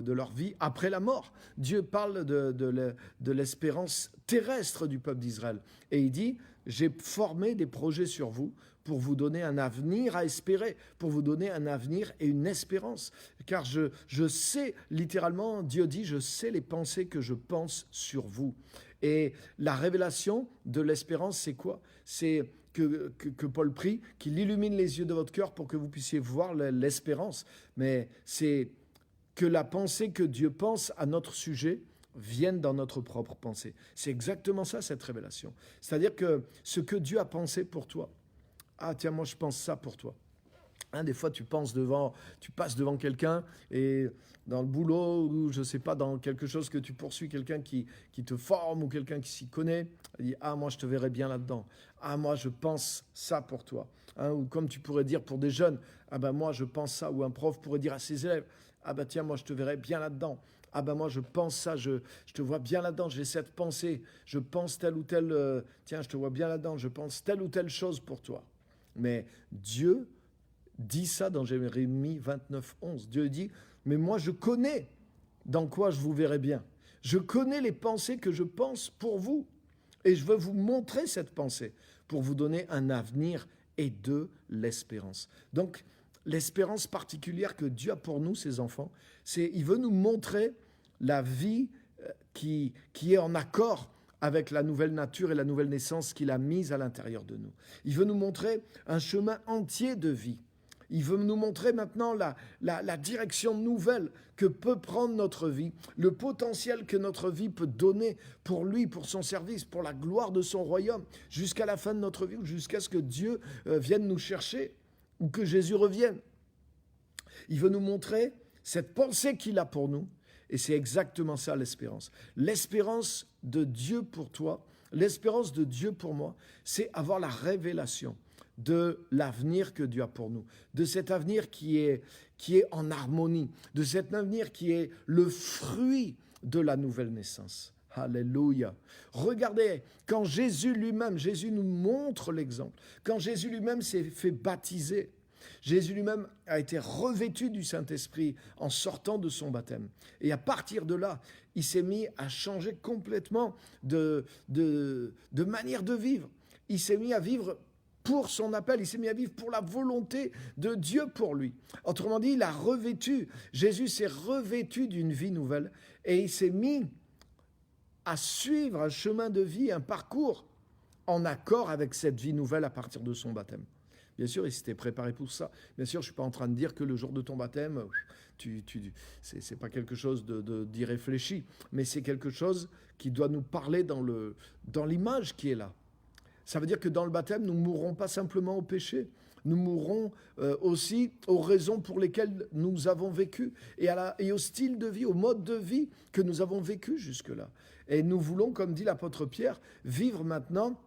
leur vie après la mort. Dieu parle de l'espérance terrestre du peuple d'Israël. Et il dit, j'ai formé des projets sur vous pour vous donner un avenir à espérer, pour vous donner un avenir et une espérance. Car je sais, littéralement, Dieu dit, je sais les pensées que je pense sur vous. Et la révélation de l'espérance, c'est quoi? C'est que Paul prie, qu'il illumine les yeux de votre cœur pour que vous puissiez voir l'espérance. Mais c'est que la pensée que Dieu pense à notre sujet vienne dans notre propre pensée. C'est exactement ça, cette révélation. C'est-à-dire que ce que Dieu a pensé pour toi, ah tiens, moi je pense ça pour toi. Des fois, tu passes devant quelqu'un et dans le boulot ou je ne sais pas, dans quelque chose que tu poursuis, quelqu'un qui te forme ou quelqu'un qui s'y connaît, il dit « Ah, moi, je te verrais bien là-dedans. Ah, moi, je pense ça pour toi. » Ou comme tu pourrais dire pour des jeunes, « Ah ben moi, je pense ça. » Ou un prof pourrait dire à ses élèves, « Ah ben tiens, moi, je te verrais bien là-dedans. Ah ben moi, je pense ça, je te vois bien là-dedans. J'ai cette pensée. Je pense telle ou telle... tiens, je te vois bien là-dedans. Je pense telle ou telle chose pour toi. » Mais Dieu dit ça dans Jérémie 29, 11. Dieu dit, mais moi je connais dans quoi je vous verrai bien. Je connais les pensées que je pense pour vous. Et je veux vous montrer cette pensée pour vous donner un avenir et de l'espérance. Donc, l'espérance particulière que Dieu a pour nous, ses enfants, c'est il veut nous montrer la vie qui est en accord avec la nouvelle nature et la nouvelle naissance qu'il a mise à l'intérieur de nous. Il veut nous montrer un chemin entier de vie. Il veut nous montrer maintenant la direction nouvelle que peut prendre notre vie, le potentiel que notre vie peut donner pour lui, pour son service, pour la gloire de son royaume, jusqu'à la fin de notre vie, ou jusqu'à ce que Dieu vienne nous chercher, ou que Jésus revienne. Il veut nous montrer cette pensée qu'il a pour nous, et c'est exactement ça l'espérance. L'espérance de Dieu pour toi, l'espérance de Dieu pour moi, c'est avoir la révélation de l'avenir que Dieu a pour nous, de cet avenir qui est en harmonie, de cet avenir qui est le fruit de la nouvelle naissance. Alléluia. Regardez, quand Jésus nous montre l'exemple, quand Jésus lui-même s'est fait baptiser, Jésus lui-même a été revêtu du Saint-Esprit en sortant de son baptême. Et à partir de là, il s'est mis à changer complètement de manière de vivre. Il s'est mis à vivre pour son appel, il s'est mis à vivre pour la volonté de Dieu pour lui. Autrement dit, Jésus s'est revêtu d'une vie nouvelle et il s'est mis à suivre un chemin de vie, un parcours en accord avec cette vie nouvelle à partir de son baptême. Bien sûr, il s'était préparé pour ça. Bien sûr, je ne suis pas en train de dire que le jour de ton baptême, c'est pas quelque chose d'irréfléchi, mais c'est quelque chose qui doit nous parler dans l'image qui est là. Ça veut dire que dans le baptême, nous ne mourrons pas simplement au péché, nous mourrons aussi aux raisons pour lesquelles nous avons vécu et au style de vie, au mode de vie que nous avons vécu jusque-là. Et nous voulons, comme dit l'apôtre Pierre, vivre maintenant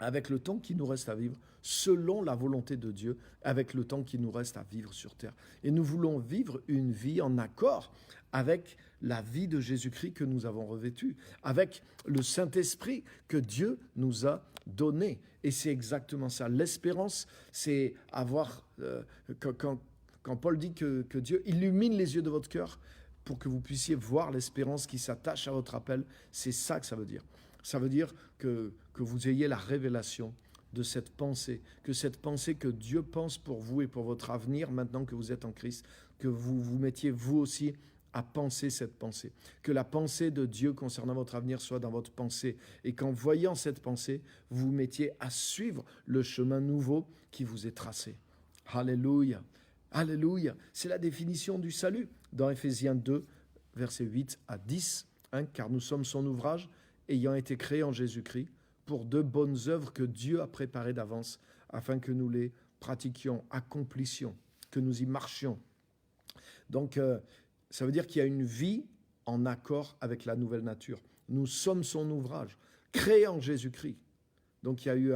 avec le temps qui nous reste à vivre, selon la volonté de Dieu, avec le temps qui nous reste à vivre sur terre. Et nous voulons vivre une vie en accord avec la vie de Jésus-Christ que nous avons revêtue, avec le Saint-Esprit que Dieu nous a donné. Et c'est exactement ça. L'espérance, c'est avoir... quand Paul dit que Dieu illumine les yeux de votre cœur pour que vous puissiez voir l'espérance qui s'attache à votre appel, c'est ça que ça veut dire. Ça veut dire que vous ayez la révélation de cette pensée que Dieu pense pour vous et pour votre avenir maintenant que vous êtes en Christ, que vous vous mettiez vous aussi à penser cette pensée, que la pensée de Dieu concernant votre avenir soit dans votre pensée et qu'en voyant cette pensée, vous vous mettiez à suivre le chemin nouveau qui vous est tracé. Alléluia, alléluia, c'est la définition du salut dans Éphésiens 2, versets 8 à 10, car nous sommes son ouvrage, ayant été créés en Jésus-Christ, pour de bonnes œuvres que Dieu a préparées d'avance, afin que nous les pratiquions, accomplissions, que nous y marchions. Donc, ça veut dire qu'il y a une vie en accord avec la nouvelle nature. Nous sommes son ouvrage, créé en Jésus-Christ. Donc, il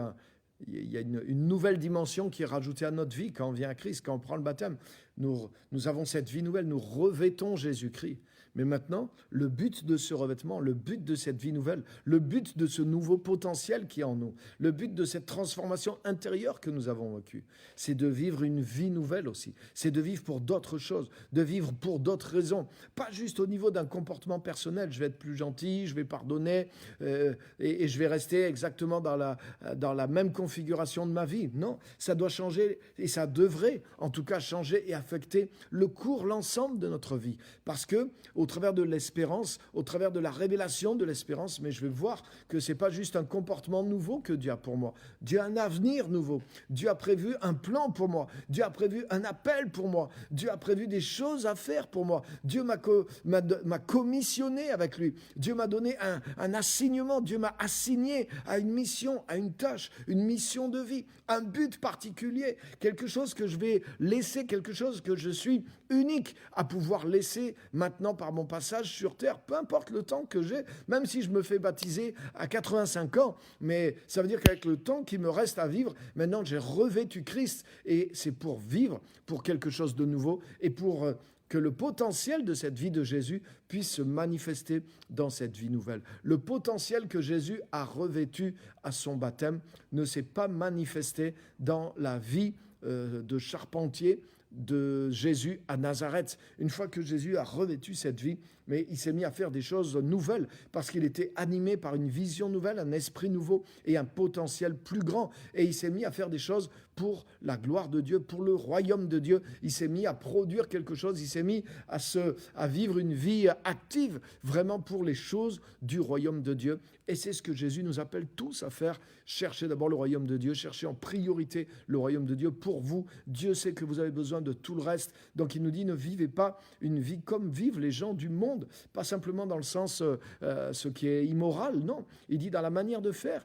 y a une nouvelle dimension qui est rajoutée à notre vie quand on vient à Christ, quand on prend le baptême. Nous avons cette vie nouvelle, nous revêtons Jésus-Christ. Mais maintenant, le but de ce revêtement, le but de cette vie nouvelle, le but de ce nouveau potentiel qui est en nous, le but de cette transformation intérieure que nous avons vécue, c'est de vivre une vie nouvelle aussi. C'est de vivre pour d'autres choses, de vivre pour d'autres raisons. Pas juste au niveau d'un comportement personnel, je vais être plus gentil, je vais pardonner et je vais rester exactement dans la même configuration de ma vie. Non, ça doit changer et ça devrait en tout cas changer et affecter l'ensemble de notre vie. Parce que au travers de l'espérance, au travers de la révélation de l'espérance, mais je vais voir que ce n'est pas juste un comportement nouveau que Dieu a pour moi. Dieu a un avenir nouveau. Dieu a prévu un plan pour moi. Dieu a prévu un appel pour moi. Dieu a prévu des choses à faire pour moi. Dieu m'a commissionné avec lui. Dieu m'a donné un assignement. Dieu m'a assigné à une mission, à une tâche, une mission de vie, un but particulier, quelque chose que je vais laisser, quelque chose que je suis unique à pouvoir laisser maintenant par mon passage sur terre, peu importe le temps que j'ai, même si je me fais baptiser à 85 ans, mais ça veut dire qu'avec le temps qui me reste à vivre, maintenant j'ai revêtu Christ et c'est pour vivre pour quelque chose de nouveau et pour que le potentiel de cette vie de Jésus puisse se manifester dans cette vie nouvelle. Le potentiel que Jésus a revêtu à son baptême ne s'est pas manifesté dans la vie de charpentier de Jésus à Nazareth. Une fois que Jésus a revêtu cette vie, mais il s'est mis à faire des choses nouvelles parce qu'il était animé par une vision nouvelle, un esprit nouveau et un potentiel plus grand. Et il s'est mis à faire des choses pour la gloire de Dieu, pour le royaume de Dieu. Il s'est mis à produire quelque chose, il s'est mis à vivre une vie active, vraiment pour les choses du royaume de Dieu. Et c'est ce que Jésus nous appelle tous à faire. Cherchez d'abord le royaume de Dieu, cherchez en priorité le royaume de Dieu pour vous. Dieu sait que vous avez besoin de tout le reste. Donc il nous dit, ne vivez pas une vie comme vivent les gens du monde, pas simplement dans le sens ce qui est immoral, non. Il dit dans la manière de faire,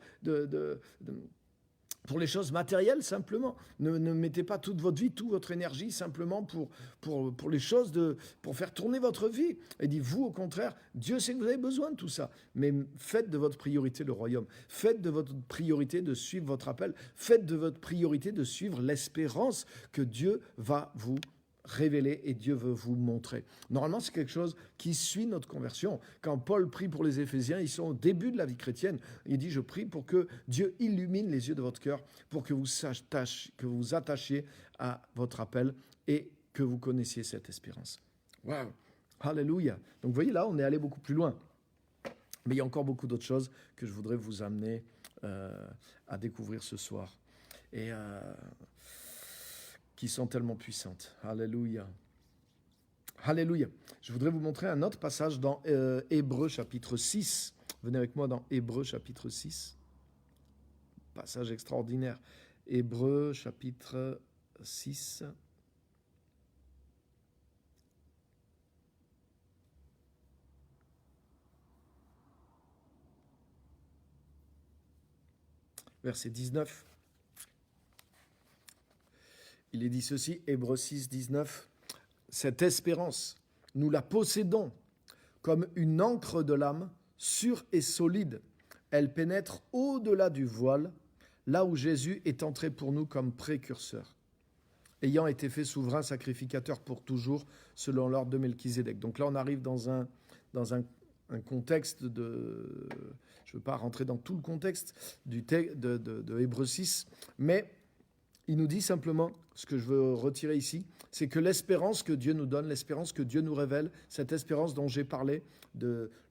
pour les choses matérielles simplement. Ne mettez pas toute votre vie, toute votre énergie simplement pour les choses, pour faire tourner votre vie. Il dit, vous au contraire, Dieu sait que vous avez besoin de tout ça, mais faites de votre priorité le royaume. Faites de votre priorité de suivre votre appel. Faites de votre priorité de suivre l'espérance que Dieu va vous révéler et Dieu veut vous montrer. Normalement, c'est quelque chose qui suit notre conversion. Quand Paul prie pour les Éphésiens, ils sont au début de la vie chrétienne. Il dit, je prie pour que Dieu illumine les yeux de votre cœur, pour que vous attachiez à votre appel et que vous connaissiez cette espérance. Waouh! Alléluia! Donc, vous voyez, là, on est allé beaucoup plus loin. Mais il y a encore beaucoup d'autres choses que je voudrais vous amener à découvrir ce soir. Et qui sont tellement puissantes. Alléluia. Alléluia. Je voudrais vous montrer un autre passage dans Hébreux chapitre 6. Venez avec moi dans Hébreux chapitre 6. Passage extraordinaire. Hébreux chapitre 6. Verset 19. Il est dit ceci, Hébreux 6, 19. Cette espérance, nous la possédons comme une ancre de l'âme, sûre et solide. Elle pénètre au-delà du voile, là où Jésus est entré pour nous comme précurseur, ayant été fait souverain sacrificateur pour toujours, selon l'ordre de Melchizedek. Donc là, on arrive dans un contexte de... Je ne veux pas rentrer dans tout le contexte de Hébreux 6, mais il nous dit simplement, ce que je veux retirer ici, c'est que l'espérance que Dieu nous donne, l'espérance que Dieu nous révèle, cette espérance dont j'ai parlé,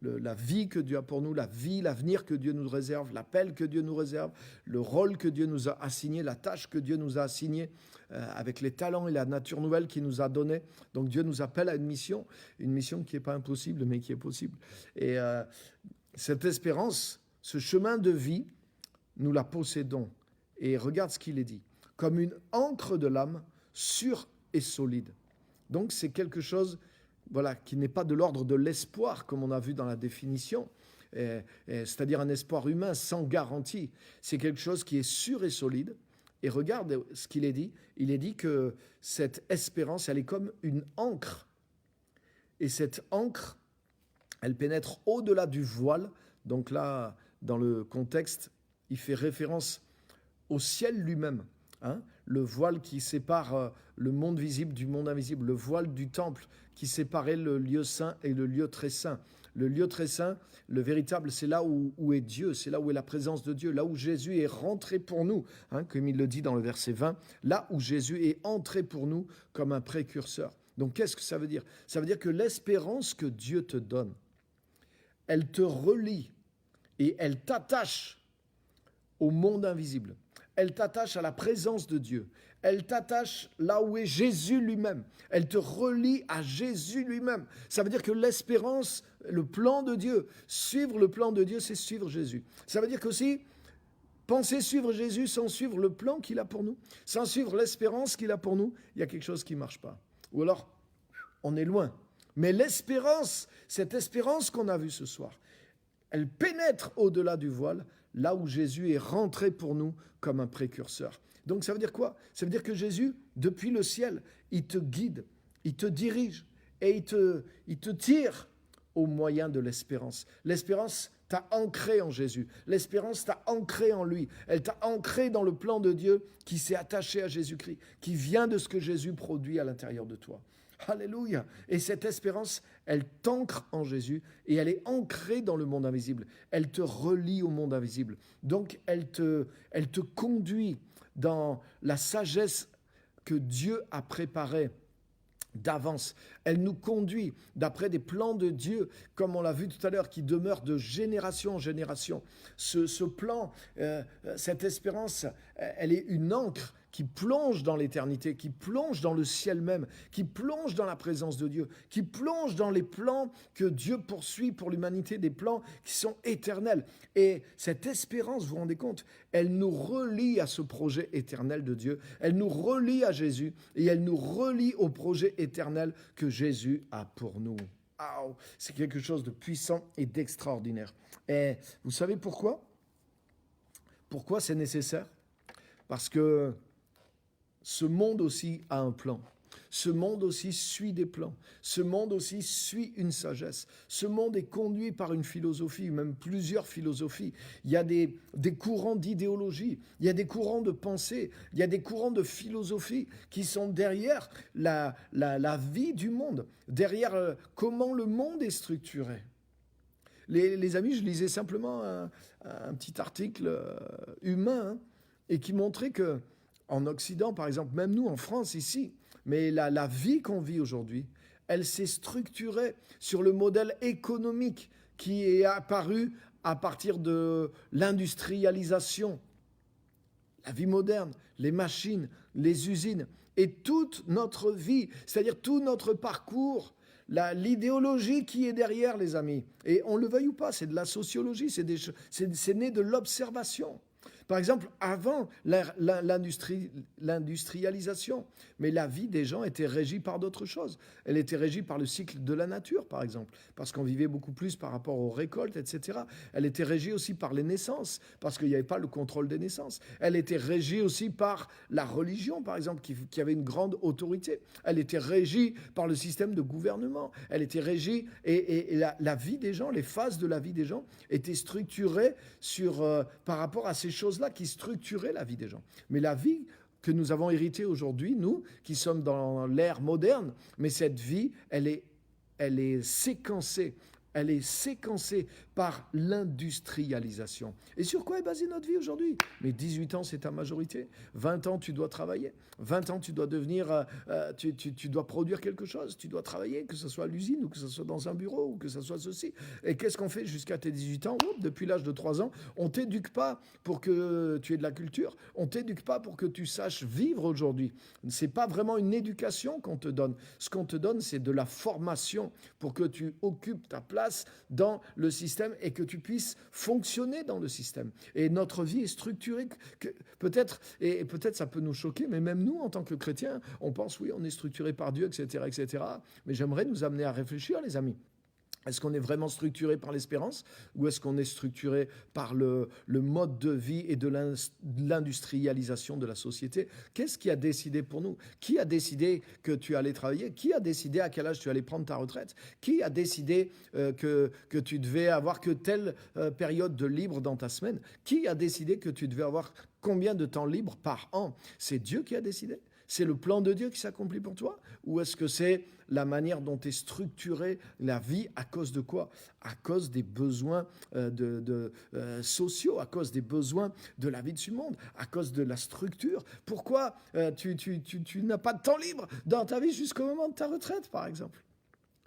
la vie que Dieu a pour nous, la vie, l'avenir que Dieu nous réserve, l'appel que Dieu nous réserve, le rôle que Dieu nous a assigné, la tâche que Dieu nous a assignée, avec les talents et la nature nouvelle qu'il nous a donnée. Donc Dieu nous appelle à une mission qui n'est pas impossible, mais qui est possible. Et cette espérance, ce chemin de vie, nous la possédons. Et regarde ce qu'il est dit. Comme une ancre de l'âme, sûre et solide. Donc c'est quelque chose qui n'est pas de l'ordre de l'espoir, comme on a vu dans la définition, c'est-à-dire un espoir humain sans garantie. C'est quelque chose qui est sûr et solide. Et regarde ce qu'il est dit. Il est dit que cette espérance, elle est comme une ancre. Et cette ancre, elle pénètre au-delà du voile. Donc là, dans le contexte, il fait référence au ciel lui-même. Le voile qui sépare le monde visible du monde invisible, le voile du temple qui séparait le lieu saint et le lieu très saint. Le lieu très saint, le véritable, c'est là où est Dieu, c'est là où est la présence de Dieu, là où Jésus est rentré pour nous, comme il le dit dans le verset 20, là où Jésus est entré pour nous comme un précurseur. Donc qu'est-ce que ça veut dire? Ça veut dire que l'espérance que Dieu te donne, elle te relie et elle t'attache au monde invisible. Elle t'attache à la présence de Dieu. Elle t'attache là où est Jésus lui-même. Elle te relie à Jésus lui-même. Ça veut dire que l'espérance, le plan de Dieu, suivre le plan de Dieu, c'est suivre Jésus. Ça veut dire qu'aussi, penser suivre Jésus sans suivre le plan qu'il a pour nous, sans suivre l'espérance qu'il a pour nous, il y a quelque chose qui ne marche pas. Ou alors, on est loin. Mais l'espérance, cette espérance qu'on a vue ce soir, elle pénètre au-delà du voile, là où Jésus est rentré pour nous comme un précurseur. Donc ça veut dire quoi? Ça veut dire que Jésus, depuis le ciel, il te guide, il te dirige et il te tire au moyen de l'espérance. L'espérance t'a ancré en Jésus. L'espérance t'a ancré en lui. Elle t'a ancré dans le plan de Dieu qui s'est attaché à Jésus-Christ, qui vient de ce que Jésus produit à l'intérieur de toi. Alléluia. Et cette espérance, elle t'ancre en Jésus et elle est ancrée dans le monde invisible. Elle te relie au monde invisible. Donc, elle te conduit dans la sagesse que Dieu a préparée d'avance. Elle nous conduit d'après des plans de Dieu, comme on l'a vu tout à l'heure, qui demeurent de génération en génération. Ce plan, cette espérance, elle est une ancre qui plonge dans l'éternité, qui plonge dans le ciel même, qui plonge dans la présence de Dieu, qui plonge dans les plans que Dieu poursuit pour l'humanité, des plans qui sont éternels. Et cette espérance, vous vous rendez compte, elle nous relie à ce projet éternel de Dieu, elle nous relie à Jésus et elle nous relie au projet éternel que Jésus a pour nous. Oh, c'est quelque chose de puissant et d'extraordinaire. Et vous savez pourquoi? Pourquoi c'est nécessaire? Parce que ce monde aussi a un plan. Ce monde aussi suit des plans. Ce monde aussi suit une sagesse. Ce monde est conduit par une philosophie, même plusieurs philosophies. Il y a des courants d'idéologie, il y a des courants de pensée, il y a des courants de philosophie qui sont derrière la vie du monde, derrière comment le monde est structuré. Les amis, je lisais simplement un petit article humain et qui montrait que en Occident, par exemple, même nous en France ici, mais la vie qu'on vit aujourd'hui, elle s'est structurée sur le modèle économique qui est apparu à partir de l'industrialisation. La vie moderne, les machines, les usines et toute notre vie, c'est-à-dire tout notre parcours, l'idéologie qui est derrière, les amis. Et on le veuille ou pas, c'est de la sociologie, c'est né de l'observation. Par exemple, avant l'industrialisation, mais la vie des gens était régie par d'autres choses. Elle était régie par le cycle de la nature, par exemple, parce qu'on vivait beaucoup plus par rapport aux récoltes, etc. Elle était régie aussi par les naissances, parce qu'il n'y avait pas le contrôle des naissances. Elle était régie aussi par la religion, par exemple, qui avait une grande autorité. Elle était régie par le système de gouvernement. Elle était régie, et la vie des gens, les phases de la vie des gens étaient structurées par rapport à ces choses qui structurait la vie des gens. Mais la vie que nous avons héritée aujourd'hui, nous, qui sommes dans l'ère moderne, mais cette vie, elle est séquencée. Elle est séquencée par l'industrialisation. Et sur quoi est basée notre vie aujourd'hui? Mais 18 ans, c'est ta majorité. 20 ans, tu dois travailler. 20 ans, tu dois devenir, tu dois produire quelque chose. Tu dois travailler, que ce soit à l'usine ou que ce soit dans un bureau ou que ce soit ceci. Et qu'est-ce qu'on fait jusqu'à tes 18 ans? Depuis l'âge de 3 ans, on ne t'éduque pas pour que tu aies de la culture. On ne t'éduque pas pour que tu saches vivre aujourd'hui. Ce n'est pas vraiment une éducation qu'on te donne. Ce qu'on te donne, c'est de la formation pour que tu occupes ta place dans le système et que tu puisses fonctionner dans le système. Et notre vie est structurée, peut-être ça peut nous choquer, mais même nous, en tant que chrétiens, on pense, oui, on est structuré par Dieu, etc., etc. Mais j'aimerais nous amener à réfléchir, les amis. Est-ce qu'on est vraiment structuré par l'espérance ou est-ce qu'on est structuré par le mode de vie et de l'industrialisation de la société? Qu'est-ce qui a décidé pour nous? Qui a décidé que tu allais travailler? Qui a décidé à quel âge tu allais prendre ta retraite? Qui a décidé que tu devais avoir que telle période de libre dans ta semaine? Qui a décidé que tu devais avoir combien de temps libre par an? C'est Dieu qui a décidé? C'est le plan de Dieu qui s'accomplit pour toi? Ou est-ce que c'est la manière dont est structurée la vie à cause de quoi? À cause des besoins sociaux, à cause des besoins de la vie de ce monde, à cause de la structure. Pourquoi tu n'as pas de temps libre dans ta vie jusqu'au moment de ta retraite, par exemple?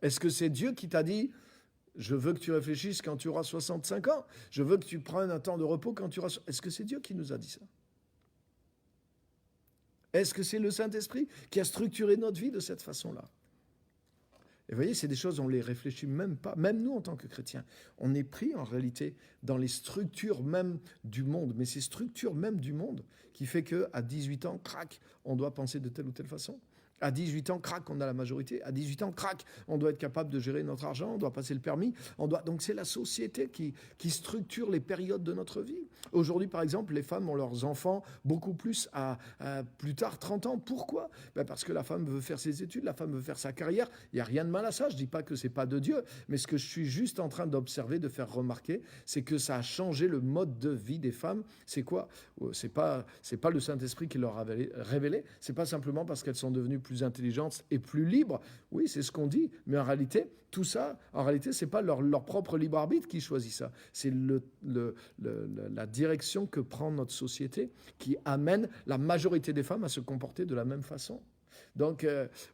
Est-ce que c'est Dieu qui t'a dit « Je veux que tu réfléchisses quand tu auras 65 ans. Je veux que tu prennes un temps de repos quand tu auras... » Est-ce que c'est Dieu qui nous a dit ça? Est-ce que c'est le Saint-Esprit qui a structuré notre vie de cette façon-là? Et vous voyez, c'est des choses, on ne les réfléchit même pas. Même nous, en tant que chrétiens, on est pris en réalité dans les structures même du monde. Mais ces structures même du monde qui fait qu'à 18 ans, crac, on doit penser de telle ou telle façon. À 18 ans, crac, on a la majorité. À 18 ans, crac, on doit être capable de gérer notre argent, on doit passer le permis. Donc c'est la société qui structure les périodes de notre vie. Aujourd'hui, par exemple, les femmes ont leurs enfants beaucoup plus à plus tard, 30 ans. Pourquoi? Parce que la femme veut faire ses études, la femme veut faire sa carrière. Il n'y a rien de mal à ça. Je ne dis pas que ce n'est pas de Dieu. Mais ce que je suis juste en train d'observer, de faire remarquer, c'est que ça a changé le mode de vie des femmes. C'est quoi? C'est pas le Saint-Esprit qui leur a révélé. C'est pas simplement parce qu'elles sont devenues plus intelligentes et plus libres. Oui, c'est ce qu'on dit. Mais en réalité, tout ça, c'est pas leur propre libre arbitre qui choisit ça. C'est la direction que prend notre société qui amène la majorité des femmes à se comporter de la même façon. Donc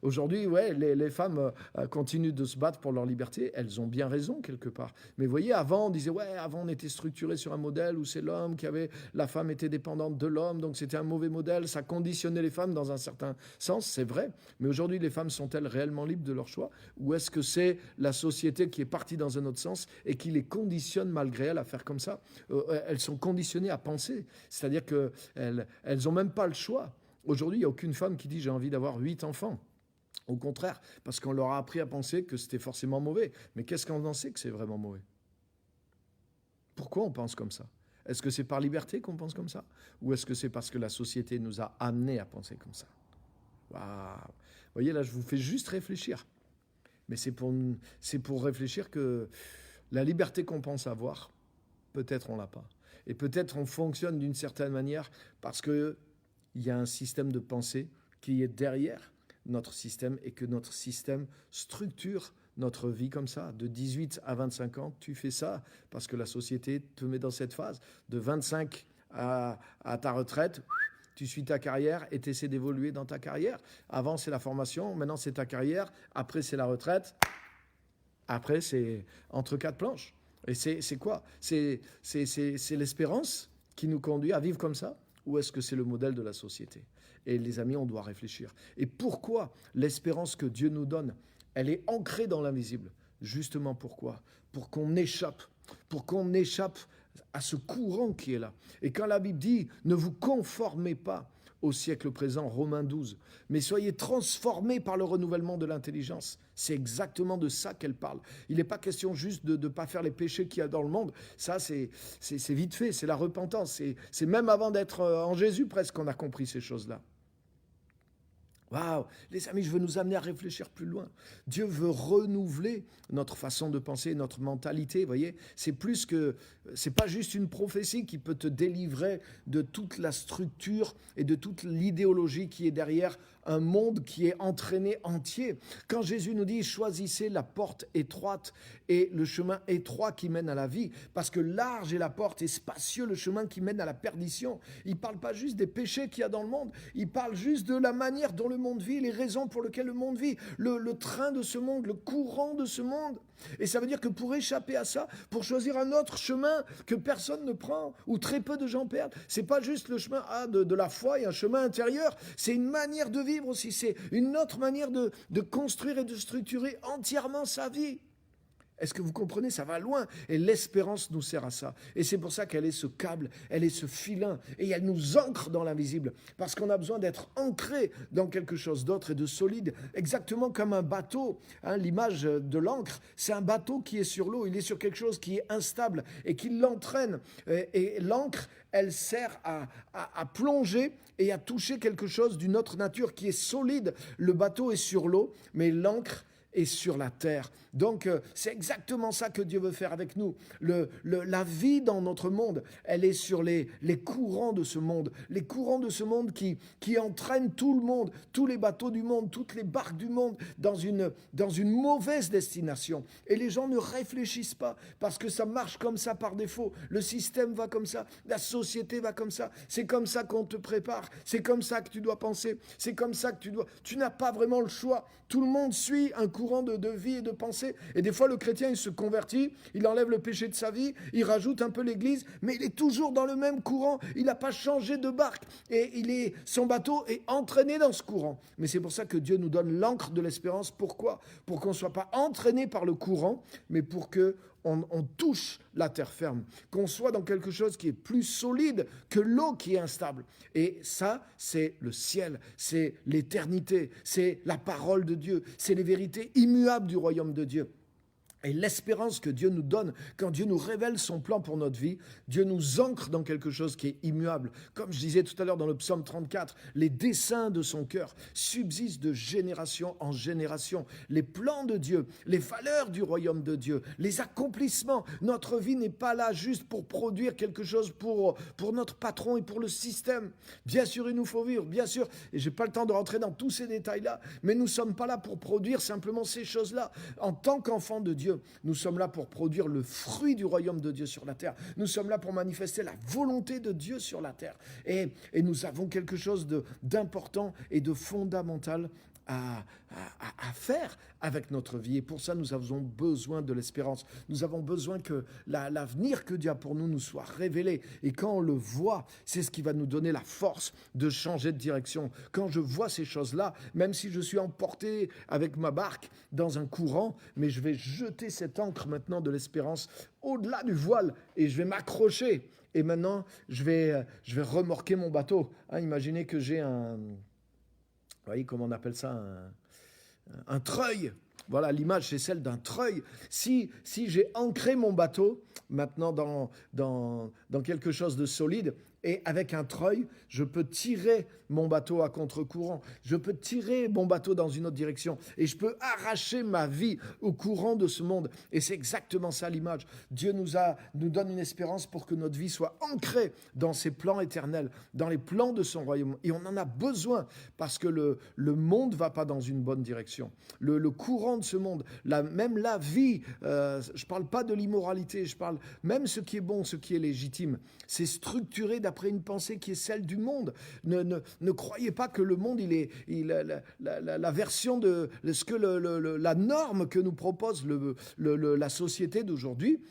aujourd'hui, ouais, les femmes continuent de se battre pour leur liberté. Elles ont bien raison quelque part. Mais vous voyez, avant, on disait, ouais, avant, on était structuré sur un modèle où c'est l'homme qui avait... La femme était dépendante de l'homme, donc c'était un mauvais modèle. Ça conditionnait les femmes dans un certain sens, c'est vrai. Mais aujourd'hui, les femmes sont-elles réellement libres de leur choix? Ou est-ce que c'est la société qui est partie dans un autre sens et qui les conditionne malgré elles à faire comme ça? Elles sont conditionnées à penser. C'est-à-dire qu'elles n'ont même pas le choix. Aujourd'hui, il n'y a aucune femme qui dit j'ai envie d'avoir 8 enfants. Au contraire, parce qu'on leur a appris à penser que c'était forcément mauvais. Mais qu'est-ce qu'on en sait que c'est vraiment mauvais? Pourquoi on pense comme ça? Est-ce que c'est par liberté qu'on pense comme ça? Ou est-ce que c'est parce que la société nous a amenés à penser comme ça? Waouh! Vous voyez, là, je vous fais juste réfléchir. Mais c'est pour réfléchir que la liberté qu'on pense avoir, peut-être on ne l'a pas. Et peut-être on fonctionne d'une certaine manière parce qu'il y a un système de pensée qui est derrière notre système et que notre système structure notre vie comme ça. De 18 à 25 ans, tu fais ça parce que la société te met dans cette phase. De 25 à ta retraite, tu suis ta carrière et tu essaies d'évoluer dans ta carrière. Avant, c'est la formation, maintenant, c'est ta carrière. Après, c'est la retraite. Après, c'est entre quatre planches. Et c'est quoi? C'est l'espérance qui nous conduit à vivre comme ça? Ou est-ce que c'est le modèle de la société? Et les amis, on doit réfléchir. Et pourquoi l'espérance que Dieu nous donne, elle est ancrée dans l'invisible? Justement pourquoi? Pour qu'on échappe à ce courant qui est là. Et quand la Bible dit « Ne vous conformez pas au siècle présent », Romains 12, mais soyez transformés par le renouvellement de l'intelligence. C'est exactement de ça qu'elle parle. Il n'est pas question juste de ne pas faire les péchés qu'il y a dans le monde. Ça, c'est vite fait, c'est la repentance. C'est même avant d'être en Jésus presque qu'on a compris ces choses-là. Waouh, les amis, je veux nous amener à réfléchir plus loin. Dieu veut renouveler notre façon de penser, notre mentalité, vous voyez. C'est pas juste une prophétie qui peut te délivrer de toute la structure et de toute l'idéologie qui est derrière un monde qui est entraîné entier. Quand Jésus nous dit « Choisissez la porte étroite et le chemin étroit qui mène à la vie », parce que large est la porte et spacieux le chemin qui mène à la perdition. Il ne parle pas juste des péchés qu'il y a dans le monde, il parle juste de la manière dont le monde vit, les raisons pour lesquelles le monde vit, le train de ce monde, le courant de ce monde. Et ça veut dire que pour échapper à ça, pour choisir un autre chemin que personne ne prend, ou très peu de gens perdent, c'est pas juste le chemin de la foi et un chemin intérieur, c'est une manière de vivre aussi, c'est une autre manière de construire et de structurer entièrement sa vie. Est-ce que vous comprenez? Ça va loin. Et l'espérance nous sert à ça. Et c'est pour ça qu'elle est ce câble, elle est ce filin. Et elle nous ancre dans l'invisible. Parce qu'on a besoin d'être ancré dans quelque chose d'autre et de solide. Exactement comme un bateau. L'image de l'ancre, c'est un bateau qui est sur l'eau. Il est sur quelque chose qui est instable et qui l'entraîne. Et l'ancre, elle sert à plonger et à toucher quelque chose d'une autre nature qui est solide. Le bateau est sur l'eau, mais l'ancre est sur la terre. Donc, c'est exactement ça que Dieu veut faire avec nous. La vie dans notre monde, elle est sur les courants de ce monde. Les courants de ce monde qui entraînent tout le monde, tous les bateaux du monde, toutes les barques du monde dans une mauvaise destination. Et les gens ne réfléchissent pas parce que ça marche comme ça par défaut. Le système va comme ça, la société va comme ça. C'est comme ça qu'on te prépare. C'est comme ça que tu dois penser. C'est comme ça que tu n'as pas vraiment le choix. Tout le monde suit un courant de vie et de pensée. Et des fois, le chrétien, il se convertit, il enlève le péché de sa vie, il rajoute un peu l'église, mais il est toujours dans le même courant. Il n'a pas changé de barque. Et son bateau est entraîné dans ce courant. Mais c'est pour ça que Dieu nous donne l'ancre de l'espérance. Pourquoi? Pour qu'on ne soit pas entraîné par le courant, mais pour que on touche la terre ferme, qu'on soit dans quelque chose qui est plus solide que l'eau qui est instable. Et ça, c'est le ciel, c'est l'éternité, c'est la parole de Dieu, c'est les vérités immuables du royaume de Dieu. Et l'espérance que Dieu nous donne, quand Dieu nous révèle son plan pour notre vie, Dieu nous ancre dans quelque chose qui est immuable. Comme je disais tout à l'heure dans le psaume 34, les desseins de son cœur subsistent de génération en génération. Les plans de Dieu, les valeurs du royaume de Dieu, les accomplissements. Notre vie n'est pas là juste pour produire quelque chose pour notre patron et pour le système. Bien sûr, il nous faut vivre, bien sûr. Et je n'ai pas le temps de rentrer dans tous ces détails-là, mais nous ne sommes pas là pour produire simplement ces choses-là. En tant qu'enfants de Dieu, Dieu. Nous sommes là pour produire le fruit du royaume de Dieu sur la terre. Nous sommes là pour manifester la volonté de Dieu sur la terre. Et nous avons quelque chose d'important et de fondamental à faire avec notre vie. Et pour ça, nous avons besoin de l'espérance. Nous avons besoin que l'avenir que Dieu a pour nous nous soit révélé. Et quand on le voit, c'est ce qui va nous donner la force de changer de direction. Quand je vois ces choses-là, même si je suis emporté avec ma barque dans un courant, mais je vais jeter cette ancre maintenant de l'espérance au-delà du voile et je vais m'accrocher. Et maintenant, je vais remorquer mon bateau. Imaginez que j'ai vous voyez comment on appelle ça, un treuil. Voilà, l'image, c'est celle d'un treuil. Si j'ai ancré mon bateau maintenant dans quelque chose de solide, et avec un treuil, je peux tirer mon bateau à contre-courant. Je peux tirer mon bateau dans une autre direction. Et je peux arracher ma vie au courant de ce monde. Et c'est exactement ça l'image. Dieu nous donne une espérance pour que notre vie soit ancrée dans ses plans éternels, dans les plans de son royaume. Et on en a besoin parce que le monde ne va pas dans une bonne direction. Le courant de ce monde, même la vie, je ne parle pas de l'immoralité, je parle même ce qui est bon, ce qui est légitime. C'est structuré d'après une pensée qui est celle du monde. Ne croyez pas que le monde, la version de ce que la norme que nous propose la société d'aujourd'hui,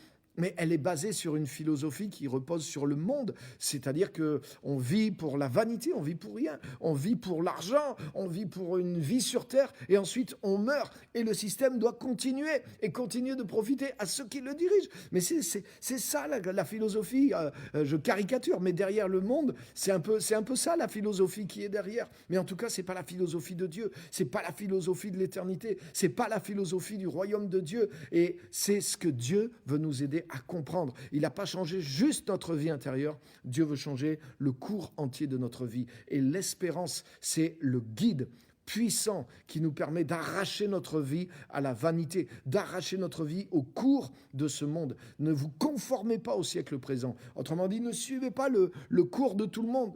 mais elle est basée sur une philosophie qui repose sur le monde. C'est-à-dire qu'on vit pour la vanité, on vit pour rien. On vit pour l'argent, on vit pour une vie sur terre, et ensuite on meurt. Et le système doit continuer de profiter à ceux qui le dirigent. Mais c'est ça la philosophie. Je caricature, mais derrière le monde, c'est un peu ça la philosophie qui est derrière. Mais en tout cas, c'est pas la philosophie de Dieu. C'est pas la philosophie de l'éternité. C'est pas la philosophie du royaume de Dieu. Et c'est ce que Dieu veut nous aider à comprendre. Il n'a pas changé juste notre vie intérieure. Dieu veut changer le cours entier de notre vie. Et l'espérance, c'est le guide puissant qui nous permet d'arracher notre vie à la vanité, d'arracher notre vie au cours de ce monde. Ne vous conformez pas au siècle présent. Autrement dit, ne suivez pas le cours de tout le monde,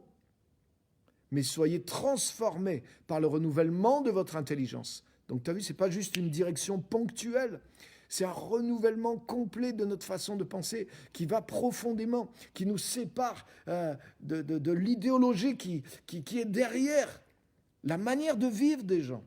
mais soyez transformés par le renouvellement de votre intelligence. Donc tu as vu, ce n'est pas juste une direction ponctuelle, c'est un renouvellement complet de notre façon de penser qui va profondément, qui nous sépare de l'idéologie qui est derrière la manière de vivre des gens.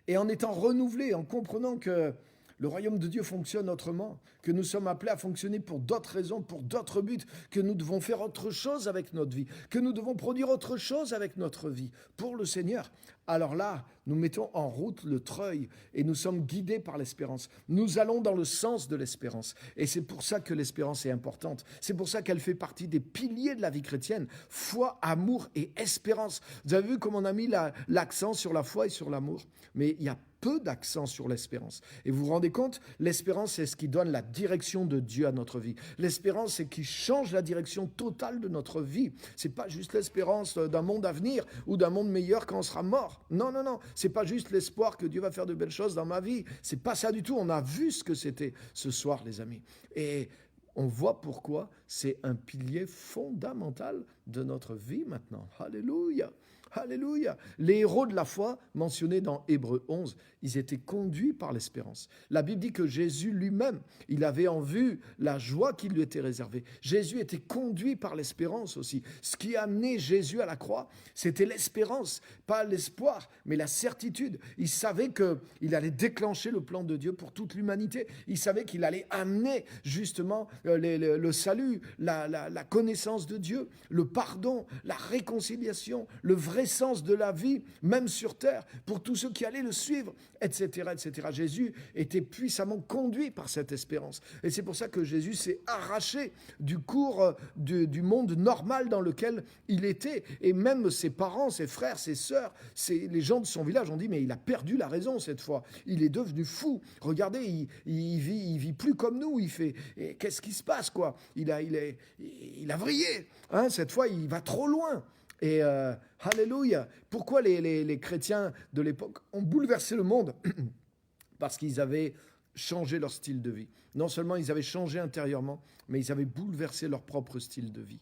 Et en étant renouvelés, en comprenant que le royaume de Dieu fonctionne autrement, que nous sommes appelés à fonctionner pour d'autres raisons, pour d'autres buts, que nous devons faire autre chose avec notre vie, que nous devons produire autre chose avec notre vie pour le Seigneur. Alors là, nous mettons en route le treuil et nous sommes guidés par l'espérance. Nous allons dans le sens de l'espérance. Et c'est pour ça que l'espérance est importante. C'est pour ça qu'elle fait partie des piliers de la vie chrétienne. Foi, amour et espérance. Vous avez vu comme on a mis l'accent sur la foi et sur l'amour. Mais il y a peu d'accent sur l'espérance. Et vous vous rendez compte, l'espérance, c'est ce qui donne la direction de Dieu à notre vie. L'espérance, c'est qui change la direction totale de notre vie. C'est pas juste l'espérance d'un monde à venir ou d'un monde meilleur quand on sera mort. Non. C'est pas juste l'espoir que Dieu va faire de belles choses dans ma vie. C'est pas ça du tout. On a vu ce que c'était ce soir, les amis. Et on voit pourquoi c'est un pilier fondamental de notre vie maintenant. Alléluia. Alléluia. Les héros de la foi, mentionnés dans Hébreux 11, ils étaient conduits par l'espérance. La Bible dit que Jésus lui-même, il avait en vue la joie qui lui était réservée. Jésus était conduit par l'espérance aussi. Ce qui a amené Jésus à la croix, c'était l'espérance, pas l'espoir, mais la certitude. Il savait qu'il allait déclencher le plan de Dieu pour toute l'humanité. Il savait qu'il allait amener justement le salut, la connaissance de Dieu, le pardon, la réconciliation, le vrai sens de la vie, même sur terre, pour tous ceux qui allaient le suivre, etc., etc. Jésus était puissamment conduit par cette espérance. Et c'est pour ça que Jésus s'est arraché du cours du monde normal dans lequel il était. Et même ses parents, ses frères, ses sœurs, les gens de son village ont dit, mais il a perdu la raison cette fois. Il est devenu fou. Regardez, il vit plus comme nous. Il fait, et qu'est-ce qui se passe, quoi? Il a vrillé. Cette fois, il va trop loin. Et alléluia. Pourquoi les chrétiens de l'époque ont bouleversé le monde? Parce qu'ils avaient changé leur style de vie. Non seulement ils avaient changé intérieurement, mais ils avaient bouleversé leur propre style de vie.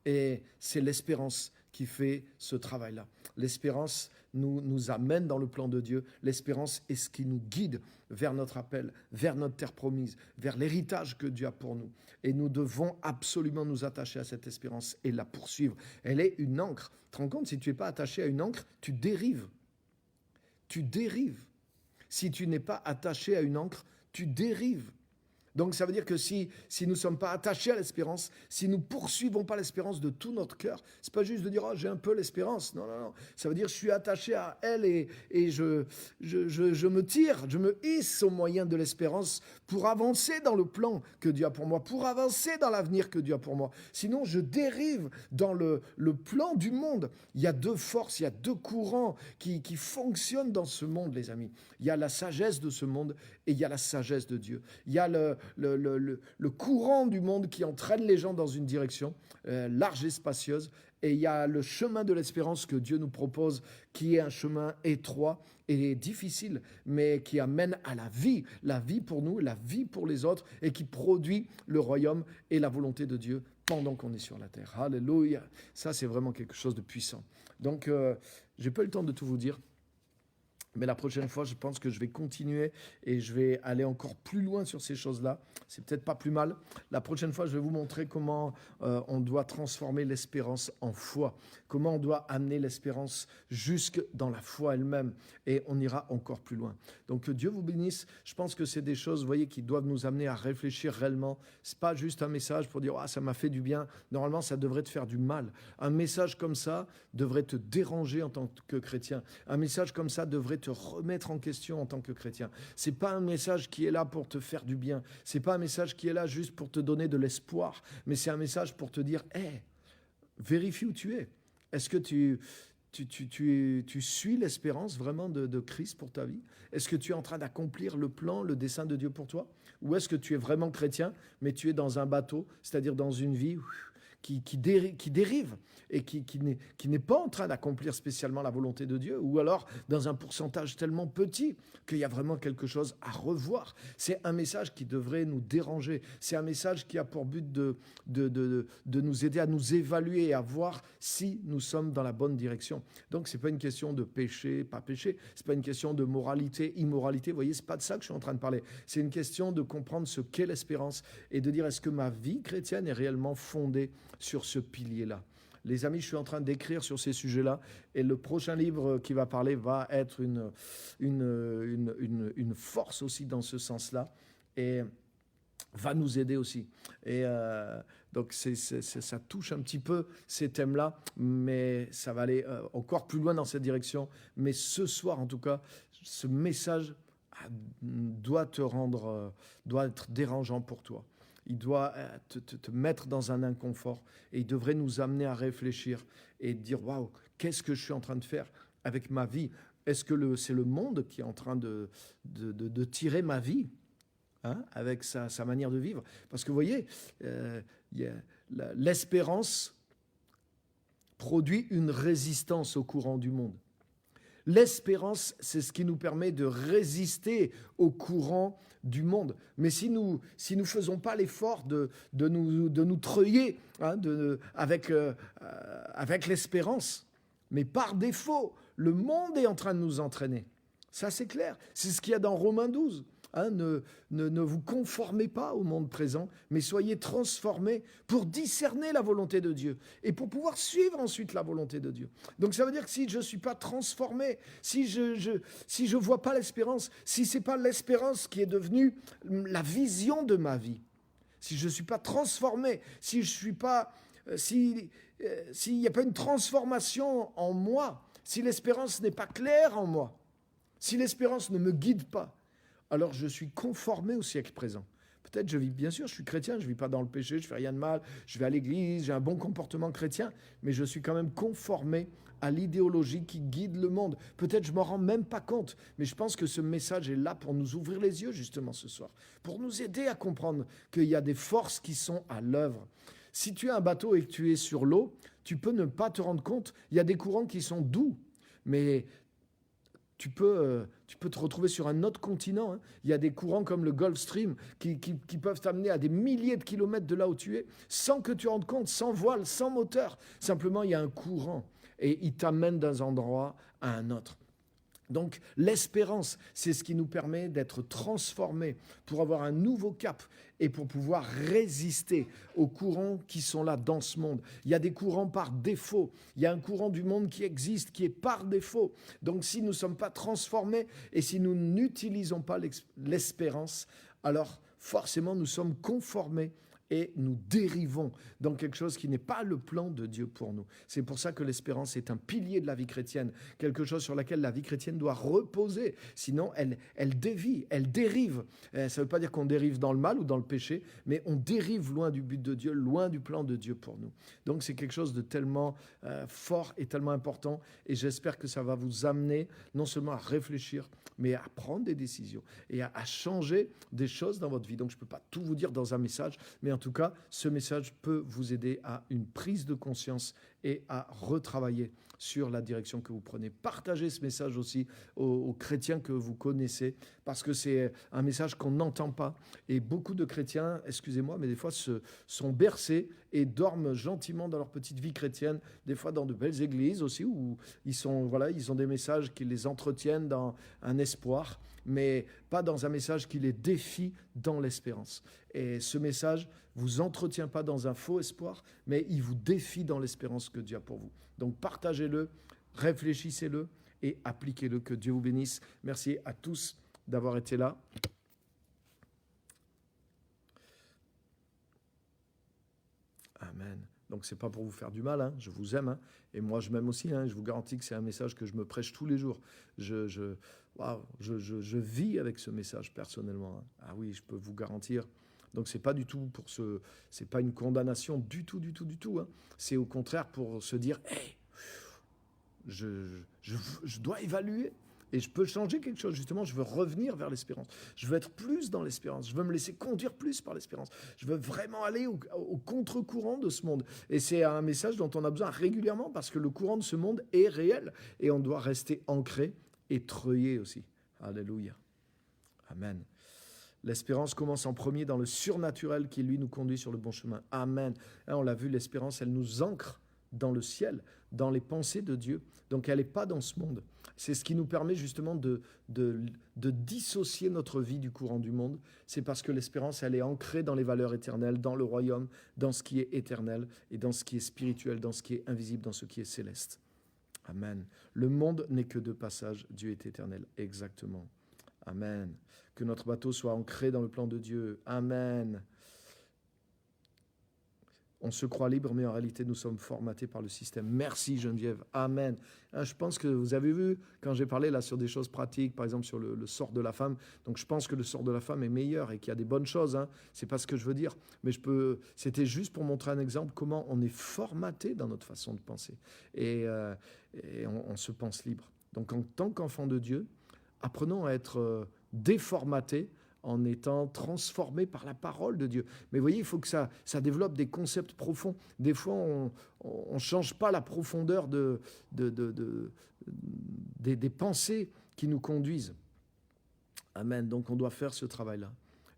Et c'est l'espérance qui fait ce travail-là. L'espérance, nous amène dans le plan de Dieu. L'espérance est ce qui nous guide vers notre appel, vers notre terre promise, vers l'héritage que Dieu a pour nous. Et nous devons absolument nous attacher à cette espérance et la poursuivre. Elle est une ancre. Tu te rends compte, si tu n'es pas attaché à une ancre, tu dérives. Tu dérives. Si tu n'es pas attaché à une ancre, tu dérives. Donc ça veut dire que si nous ne sommes pas attachés à l'espérance, si nous ne poursuivons pas l'espérance de tout notre cœur, ce n'est pas juste de dire « oh, j'ai un peu l'espérance ». Non. Ça veut dire que je suis attaché à elle et je me tire, je me hisse au moyen de l'espérance pour avancer dans le plan que Dieu a pour moi, pour avancer dans l'avenir que Dieu a pour moi. Sinon, je dérive dans le plan du monde. Il y a deux forces, il y a deux courants qui fonctionnent dans ce monde, les amis. Il y a la sagesse de ce monde et il y a la sagesse de Dieu. Il y a le courant du monde qui entraîne les gens dans une direction large et spacieuse. Et il y a le chemin de l'espérance que Dieu nous propose, qui est un chemin étroit et difficile, mais qui amène à la vie pour nous, la vie pour les autres, et qui produit le royaume et la volonté de Dieu pendant qu'on est sur la terre. Alléluia. Ça, c'est vraiment quelque chose de puissant. Donc, je n'ai pas eu le temps de tout vous dire. Mais la prochaine fois, je pense que je vais continuer et je vais aller encore plus loin sur ces choses-là. C'est peut-être pas plus mal. La prochaine fois, je vais vous montrer comment on doit transformer l'espérance en foi. Comment on doit amener l'espérance jusque dans la foi elle-même. Et on ira encore plus loin. Donc, que Dieu vous bénisse. Je pense que c'est des choses, vous voyez, qui doivent nous amener à réfléchir réellement. C'est pas juste un message pour dire « ah, ça m'a fait du bien ». Normalement, ça devrait te faire du mal. Un message comme ça devrait te déranger en tant que chrétien. Un message comme ça devrait te remettre en question en tant que chrétien. C'est pas un message qui est là pour te faire du bien. C'est pas un message qui est là juste pour te donner de l'espoir. Mais c'est un message pour te dire, hey, vérifie où tu es. Est-ce que tu suis l'espérance vraiment de Christ pour ta vie? Est-ce que tu es en train d'accomplir le plan, le dessein de Dieu pour toi? Ou est-ce que tu es vraiment chrétien, mais tu es dans un bateau, c'est-à-dire dans une vie qui dérive et qui n'est pas en train d'accomplir spécialement la volonté de Dieu, ou alors dans un pourcentage tellement petit qu'il y a vraiment quelque chose à revoir. C'est un message qui devrait nous déranger. C'est un message qui a pour but de nous aider à nous évaluer et à voir si nous sommes dans la bonne direction. Donc, ce n'est pas une question de péché, pas péché. Ce n'est pas une question de moralité, immoralité. Vous voyez, ce n'est pas de ça que je suis en train de parler. C'est une question de comprendre ce qu'est l'espérance et de dire, est-ce que ma vie chrétienne est réellement fondée sur ce pilier-là? Les amis, je suis en train d'écrire sur ces sujets-là et le prochain livre qui va parler va être une force aussi dans ce sens-là et va nous aider aussi. Et donc, ça touche un petit peu ces thèmes-là, mais ça va aller encore plus loin dans cette direction. Mais ce soir, en tout cas, ce message doit être dérangeant pour toi. Il doit te mettre dans un inconfort et il devrait nous amener à réfléchir et dire « Waouh, qu'est-ce que je suis en train de faire avec ma vie? Est-ce que c'est le monde qui est en train de tirer ma vie avec sa manière de vivre ?» Parce que vous voyez, l'espérance produit une résistance au courant du monde. L'espérance, c'est ce qui nous permet de résister au courant du monde. Mais si nous faisons pas l'effort de nous treuiller avec l'espérance, mais par défaut, le monde est en train de nous entraîner. Ça, c'est clair. C'est ce qu'il y a dans Romains 12. Ne vous conformez pas au monde présent, mais soyez transformés pour discerner la volonté de Dieu et pour pouvoir suivre ensuite la volonté de Dieu. Donc ça veut dire que si je ne suis pas transformé, si je vois pas l'espérance, si ce n'est pas l'espérance qui est devenue la vision de ma vie, si je ne suis pas transformé, si je suis pas, s'il n'y a pas une transformation en moi, si l'espérance n'est pas claire en moi, si l'espérance ne me guide pas, alors je suis conformé au siècle présent. Peut-être bien sûr, je suis chrétien, je ne vis pas dans le péché, je ne fais rien de mal, je vais à l'église, j'ai un bon comportement chrétien, mais je suis quand même conformé à l'idéologie qui guide le monde. Peut-être je ne m'en rends même pas compte, mais je pense que ce message est là pour nous ouvrir les yeux justement ce soir, pour nous aider à comprendre qu'il y a des forces qui sont à l'œuvre. Si tu as un bateau et que tu es sur l'eau, tu peux ne pas te rendre compte, il y a des courants qui sont doux, mais tu peux te retrouver sur un autre continent. Il y a des courants comme le Gulf Stream qui peuvent t'amener à des milliers de kilomètres de là où tu es, sans que tu te rendes compte, sans voile, sans moteur. Simplement, il y a un courant. et il t'amène d'un endroit à un autre. Donc l'espérance, c'est ce qui nous permet d'être transformés pour avoir un nouveau cap et pour pouvoir résister aux courants qui sont là dans ce monde. Il y a des courants par défaut. Il y a un courant du monde qui existe, qui est par défaut. Donc si nous ne sommes pas transformés et si nous n'utilisons pas l'espérance, alors forcément nous sommes conformés et nous dérivons dans quelque chose qui n'est pas le plan de Dieu pour nous. C'est pour ça que l'espérance est un pilier de la vie chrétienne, quelque chose sur laquelle la vie chrétienne doit reposer. Sinon, elle dévie, elle dérive. Ça ne veut pas dire qu'on dérive dans le mal ou dans le péché, mais on dérive loin du but de Dieu, loin du plan de Dieu pour nous. Donc c'est quelque chose de tellement fort et tellement important, et j'espère que ça va vous amener non seulement à réfléchir, mais à prendre des décisions et à changer des choses dans votre vie. Donc je ne peux pas tout vous dire dans un message, mais en tout cas, ce message peut vous aider à une prise de conscience et à retravailler sur la direction que vous prenez. Partagez ce message aussi aux chrétiens que vous connaissez, parce que c'est un message qu'on n'entend pas. Et beaucoup de chrétiens, excusez-moi, mais des fois sont bercés et dorment gentiment dans leur petite vie chrétienne, des fois dans de belles églises aussi, où ils ont des messages qui les entretiennent dans un espoir, mais pas dans un message qui les défie dans l'espérance. Et ce message vous entretient pas dans un faux espoir, mais il vous défie dans l'espérance que Dieu a pour vous. Donc partagez-le, réfléchissez-le et appliquez-le. Que Dieu vous bénisse. Merci à tous d'avoir été là. Amen. Donc c'est pas pour vous faire du mal, hein. Je vous aime, hein. Et moi je m'aime aussi, hein. Je vous garantis que c'est un message que je me prêche tous les jours. Je vis avec ce message personnellement, hein. Ah oui, je peux vous garantir. Donc c'est pas du tout c'est pas une condamnation du tout, hein. C'est au contraire pour se dire, hey, je dois évaluer. Et je peux changer quelque chose, justement, je veux revenir vers l'espérance. Je veux être plus dans l'espérance. Je veux me laisser conduire plus par l'espérance. Je veux vraiment aller au contre-courant de ce monde. Et c'est un message dont on a besoin régulièrement parce que le courant de ce monde est réel et on doit rester ancré et treuillé aussi. Alléluia. Amen. L'espérance commence en premier dans le surnaturel qui, lui, nous conduit sur le bon chemin. Amen. On l'a vu, l'espérance, elle nous ancre dans le ciel, dans les pensées de Dieu. Donc elle n'est pas dans ce monde. C'est ce qui nous permet justement de dissocier notre vie du courant du monde. C'est parce que l'espérance, elle est ancrée dans les valeurs éternelles, dans le royaume, dans ce qui est éternel et dans ce qui est spirituel, dans ce qui est invisible, dans ce qui est céleste. Amen. Le monde n'est que de passage, Dieu est éternel. Exactement. Amen. Que notre bateau soit ancré dans le plan de Dieu. Amen. On se croit libre, mais en réalité, nous sommes formatés par le système. Merci Geneviève. Amen. Je pense que vous avez vu, quand j'ai parlé là sur des choses pratiques, par exemple sur le sort de la femme, donc je pense que le sort de la femme est meilleur et qu'il y a des bonnes choses. Hein. C'est pas ce que je veux dire, mais c'était juste pour montrer un exemple comment on est formaté dans notre façon de penser. Et on se pense libre. Donc en tant qu'enfant de Dieu, apprenons à être déformatés en étant transformé par la parole de Dieu. Mais vous voyez, il faut que ça développe des concepts profonds. Des fois, on ne change pas la profondeur des pensées qui nous conduisent. Amen. Donc, on doit faire ce travail-là.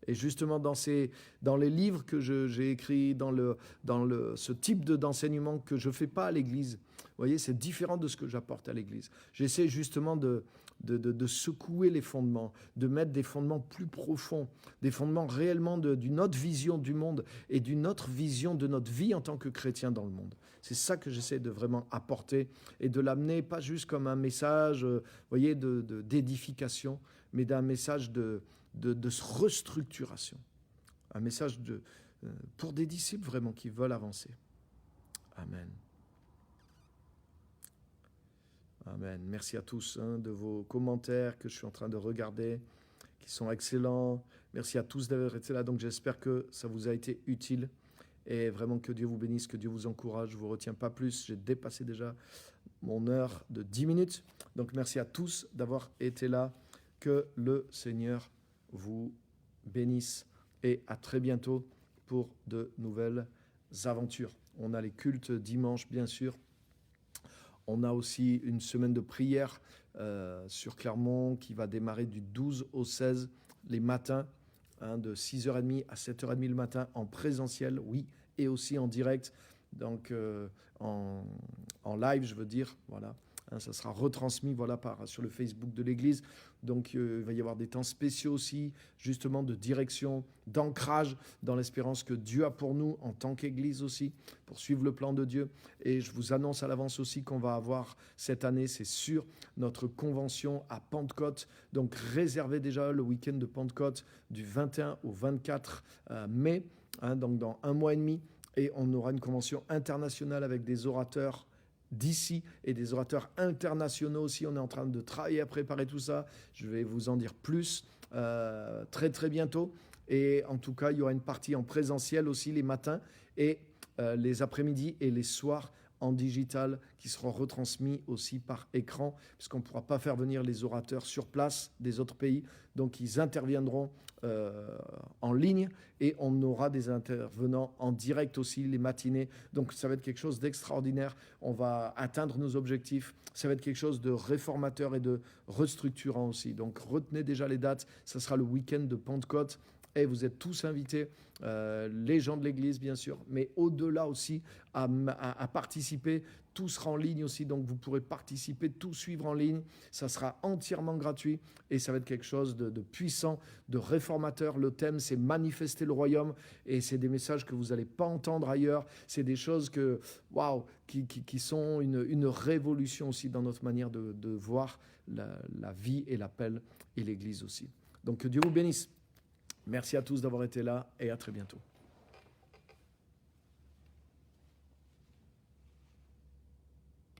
Et justement, dans les livres que j'ai écrits, dans ce type d'enseignement que je ne fais pas à l'Église, vous voyez, c'est différent de ce que j'apporte à l'Église. J'essaie justement de secouer les fondements, de mettre des fondements plus profonds, des fondements réellement d'une autre vision du monde et d'une autre vision de notre vie en tant que chrétien dans le monde. C'est ça que j'essaie de vraiment apporter et de l'amener pas juste comme un message, voyez, d'édification, mais d'un message de restructuration. Un message pour des disciples vraiment qui veulent avancer. Amen. Amen. Merci à tous de vos commentaires que je suis en train de regarder, qui sont excellents. Merci à tous d'avoir été là. Donc j'espère que ça vous a été utile et vraiment que Dieu vous bénisse, que Dieu vous encourage. Je ne vous retiens pas plus. J'ai dépassé déjà mon heure de 10 minutes. Donc merci à tous d'avoir été là. Que le Seigneur vous bénisse et à très bientôt pour de nouvelles aventures. On a les cultes dimanche, bien sûr. On a aussi une semaine de prière sur Clermont qui va démarrer du 12 au 16 les matins, de 6h30 à 7h30 le matin en présentiel, oui, et aussi en direct. donc en live, je veux dire, voilà. Hein, ça sera retransmis voilà, sur le Facebook de l'Église. Donc il va y avoir des temps spéciaux aussi, justement de direction, d'ancrage dans l'espérance que Dieu a pour nous en tant qu'Église aussi, pour suivre le plan de Dieu. Et je vous annonce à l'avance aussi qu'on va avoir cette année, c'est sûr, notre convention à Pentecôte. Donc réservez déjà le week-end de Pentecôte du 21 au 24 mai, hein, donc dans un mois et demi. Et on aura une convention internationale avec des orateurs d'ici et des orateurs internationaux aussi. On est en train de travailler à préparer tout ça. Je vais vous en dire plus très très bientôt. Et en tout cas, il y aura une partie en présentiel aussi les matins et les après-midi et les soirs en digital qui seront retransmis aussi par écran, puisqu'on ne pourra pas faire venir les orateurs sur place des autres pays. Donc ils interviendront en ligne et on aura des intervenants en direct aussi les matinées. Donc ça va être quelque chose d'extraordinaire. On va atteindre nos objectifs. Ça va être quelque chose de réformateur et de restructurant aussi. Donc retenez déjà les dates. Ça sera le week-end de Pentecôte. Et vous êtes tous invités, les gens de l'Église bien sûr, mais au-delà aussi à participer. Tout sera en ligne aussi, donc vous pourrez participer, tout suivre en ligne. Ça sera entièrement gratuit et ça va être quelque chose de puissant, de réformateur. Le thème, c'est manifester le royaume et c'est des messages que vous n'allez pas entendre ailleurs. C'est des choses que, waouh, qui sont une révolution aussi dans notre manière de voir la vie et l'appel et l'Église aussi. Donc que Dieu vous bénisse. Merci à tous d'avoir été là et à très bientôt.